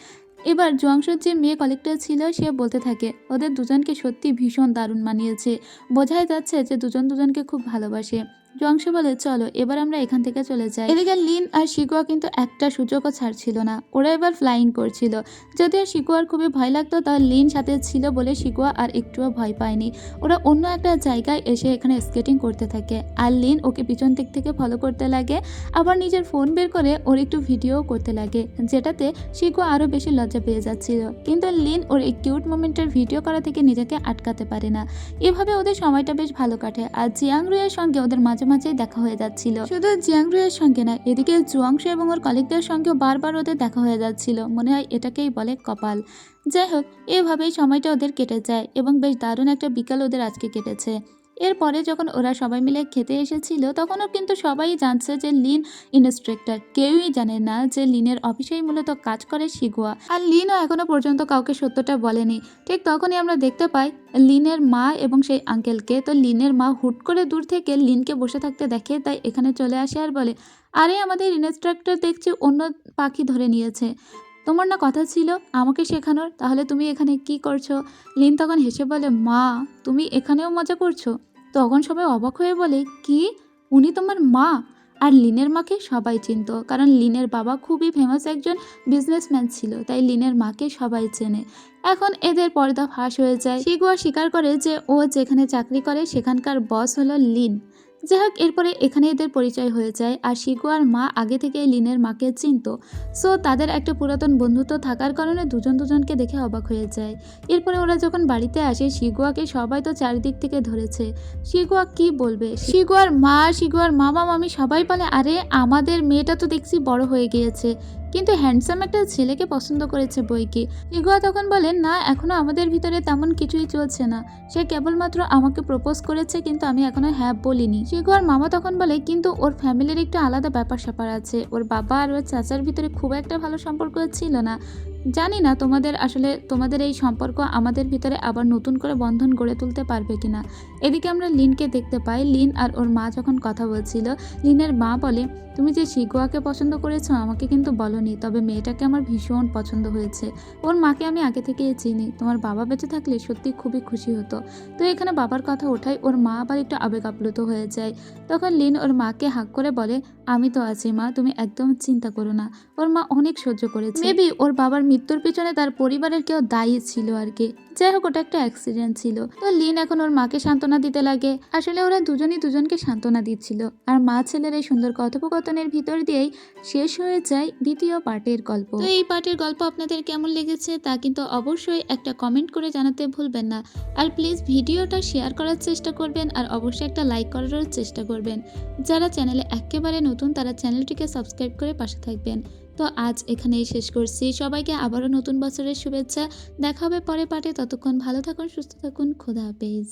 এবার জুয়াংশুর যে মেয়ে কলেক্টর ছিল সে বলতে থাকে, ওদের দুজনকে সত্যি ভীষণ দারুণ মানিয়েছে, বোঝাই যাচ্ছে যে দুজন দুজনকে খুব ভালোবাসে। জুয়াংশু বলে, চলো এবার আমরা এখান থেকে চলে যাই। এদিকে লিন আর শিকুয়া কিন্তু একটা সুযোগও ছাড়ছিল না, ওরা এবার ফ্লাইং করছিল। যদিও শিকুয়ার খুবই ভয় লাগতো, তার লিন সাথে ছিল বলে শিকুয়া আর একটুও ভয় পায়নি। ওরা অন্য একটা জায়গায় এসে এখানে স্কেটিং করতে থাকে, আর লিন ওকে পিছন দিক থেকে ফলো করতে লাগে, আবার নিজের ফোন বের করে ওর একটু ভিডিও করতে লাগে, যেটাতে শিকুয়া আরও বেশি লজ্জা পেয়ে যাচ্ছিল। কিন্তু লিন ওর এই কিউট মোমেন্টের ভিডিও করা থেকে নিজেকে আটকাতে পারে না। এভাবে ওদের সময়টা বেশ ভালো কাটে, আর জিয়াংরুয়ের সঙ্গে ওদের মাঝে মাঝেই দেখা হয়ে যাচ্ছিল। শুধু জিয়াংরুয়ের সঙ্গে না, এদিকে জুয়াংশু এবং ওর কলিগদের সঙ্গেও বারবার ওদের দেখা হয়ে যাচ্ছিল। মনে হয় এটাকেই বলে কপাল। যাই হোক, এভাবেই সময়টা ওদের কেটে যায় এবং বেশ দারুণ একটা বিকাল ওদের আজকে কেটেছে। এরপরে যখন ওরা সবাই মিলে খেতে এসেছিল তখনও কিন্তু সবাই জানছে যে লিন ইনস্ট্রাক্টর, কেউই জানে না যে লিনের অফিসেই মূলত কাজ করে শিগুয়া। আর লিনও এখনো পর্যন্ত কাউকে সত্যটা বলেনি। ঠিক তখনই আমরা দেখতে পাই লিনের মা এবং সেই আঙ্কেলকে। তো লিনের মা হুট করে দূর থেকে লিনকে বসে থাকতে দেখে, তাই এখানে চলে আসে আর বলে, আরে আমাদের ইনস্ট্রাক্টর দেখছি অন্য পাখি ধরে নিয়েছে, তোমার না কথা ছিল আমাকে শেখানোর, তাহলে তুমি এখানে কি করছো? লিন তখন হেসে বলে, মা তুমি এখানেও মজা করছো? তখন সবাই অবাক হয়ে বলে, কি, উনি তোমার মা? আর লিনের মাকে সবাই চিনত, কারণ লিনের বাবা খুবই ফেমাস একজন বিজনেসম্যান ছিল, তাই লিনের মাকে সবাই চেনে। এখন এদের পর্দা ফাঁস হয়ে যায়। শিগুয়া স্বীকার করে যে ও যেখানে চাকরি করে সেখানকার বস হলো লিন। যাই হোক, এরপরে এখানে এদের পরিচয় হয়ে যায় আর শিখু আর মা আগে থেকে লিনের মাকে চিনতো। সো তাদের একটা পুরাতন বন্ধুত্ব থাকার কারণে দুজন দুজনকে দেখে অবাক হয়ে যায়। এরপরে ওরা যখন বাড়িতে আসে শিগুয়াকে সবাই তো চারিদিক থেকে ধরেছে। শিগুয়া কি বলবে, শিগুয়ার মামা মামি সবাই বলে আরে আমাদের মেয়েটা তো দেখছি বড় হয়ে গিয়েছে, কিন্তু হ্যান্ডসাম একটা ছেলেকে পছন্দ করেছে বই কি। শিগুয়া তখন বলে না, এখনো আমাদের ভিতরে তেমন কিছুই চলছে না, সে কেবলমাত্র আমাকে প্রপোজ করেছে কিন্তু আমি এখনো হ্যাঁ বলিনি। শিগুয়ার মামা তখন বলে কিন্তু ওর ফ্যামিলির একটু আলাদা ব্যাপার স্যাপার আছে, ওর বাবা আর ওর চাচার ভিতরে খুব একটা ভালো সম্পর্ক ছিল না। জানি না তোমাদের এই সম্পর্ক আমাদের ভিতরে আবার নতুন করে বন্ধন গড়ে তুলতে পারবে কিনা। এদিকে আমরা লিনকে দেখতে পাই। লিন আর ওর মা যখন কথা বলছিল, লিনের মা বলে তুমি যে শিগুয়াকে পছন্দ করেছো আমাকে কিন্তু বলনি, তবে মেয়েটাকে আমার ভীষণ পছন্দ হয়েছে। ওর মাকে আমি আগে থেকেই চিনি, তোমার বাবা বেঁচে থাকলে সত্যি খুবই খুশি হতো। তো এখানে বাবার কথা ওঠাই ওর মা আবার একটু আবেগ আপ্লুত হয়ে যায়। তখন লিন ওর মাকে হাঁক করে বলে আমি তো আছি মা, তুমি একদম চিন্তা করো না। ওর মা অনেক সহ্য করেছে, মেবি ওর বাবার মৃত্যুর পিছনে তার পরিবারের কেউ দায়ী ছিল আর কি। যাই হোক, ওটা একটা অ্যাক্সিডেন্ট ছিল। তো লিন এখন ওর মাকে সান্ত্বনা দিতে লাগে। আসলে ওরা দুজনই দুজনকে সান্ত্বনা দিচ্ছিল। আর মা ছেলের এই সুন্দর কথোপকথনের ভিতর দিয়েই শেষ হয়ে যায় দ্বিতীয় পার্টের গল্প। তো এই পার্টের গল্প আপনাদের কেমন লেগেছে তা কিন্তু অবশ্যই একটা কমেন্ট করে জানাতে ভুলবেন না। আর প্লিজ ভিডিওটা শেয়ার করার চেষ্টা করবেন আর অবশ্যই একটা লাইক করারও চেষ্টা করবেন। যারা চ্যানেলে একেবারে নতুন তারা চ্যানেলটিকে সাবস্ক্রাইব করে পাশে থাকবেন। তো আজ এখানেই শেষ করছি। সবাইকে আবারও নতুন বছরের শুভেচ্ছা। দেখা হবে পরে পার্টে। ততক্ষণ ভালো থাকুন, সুস্থ থাকুন, খোদা হাফেজ।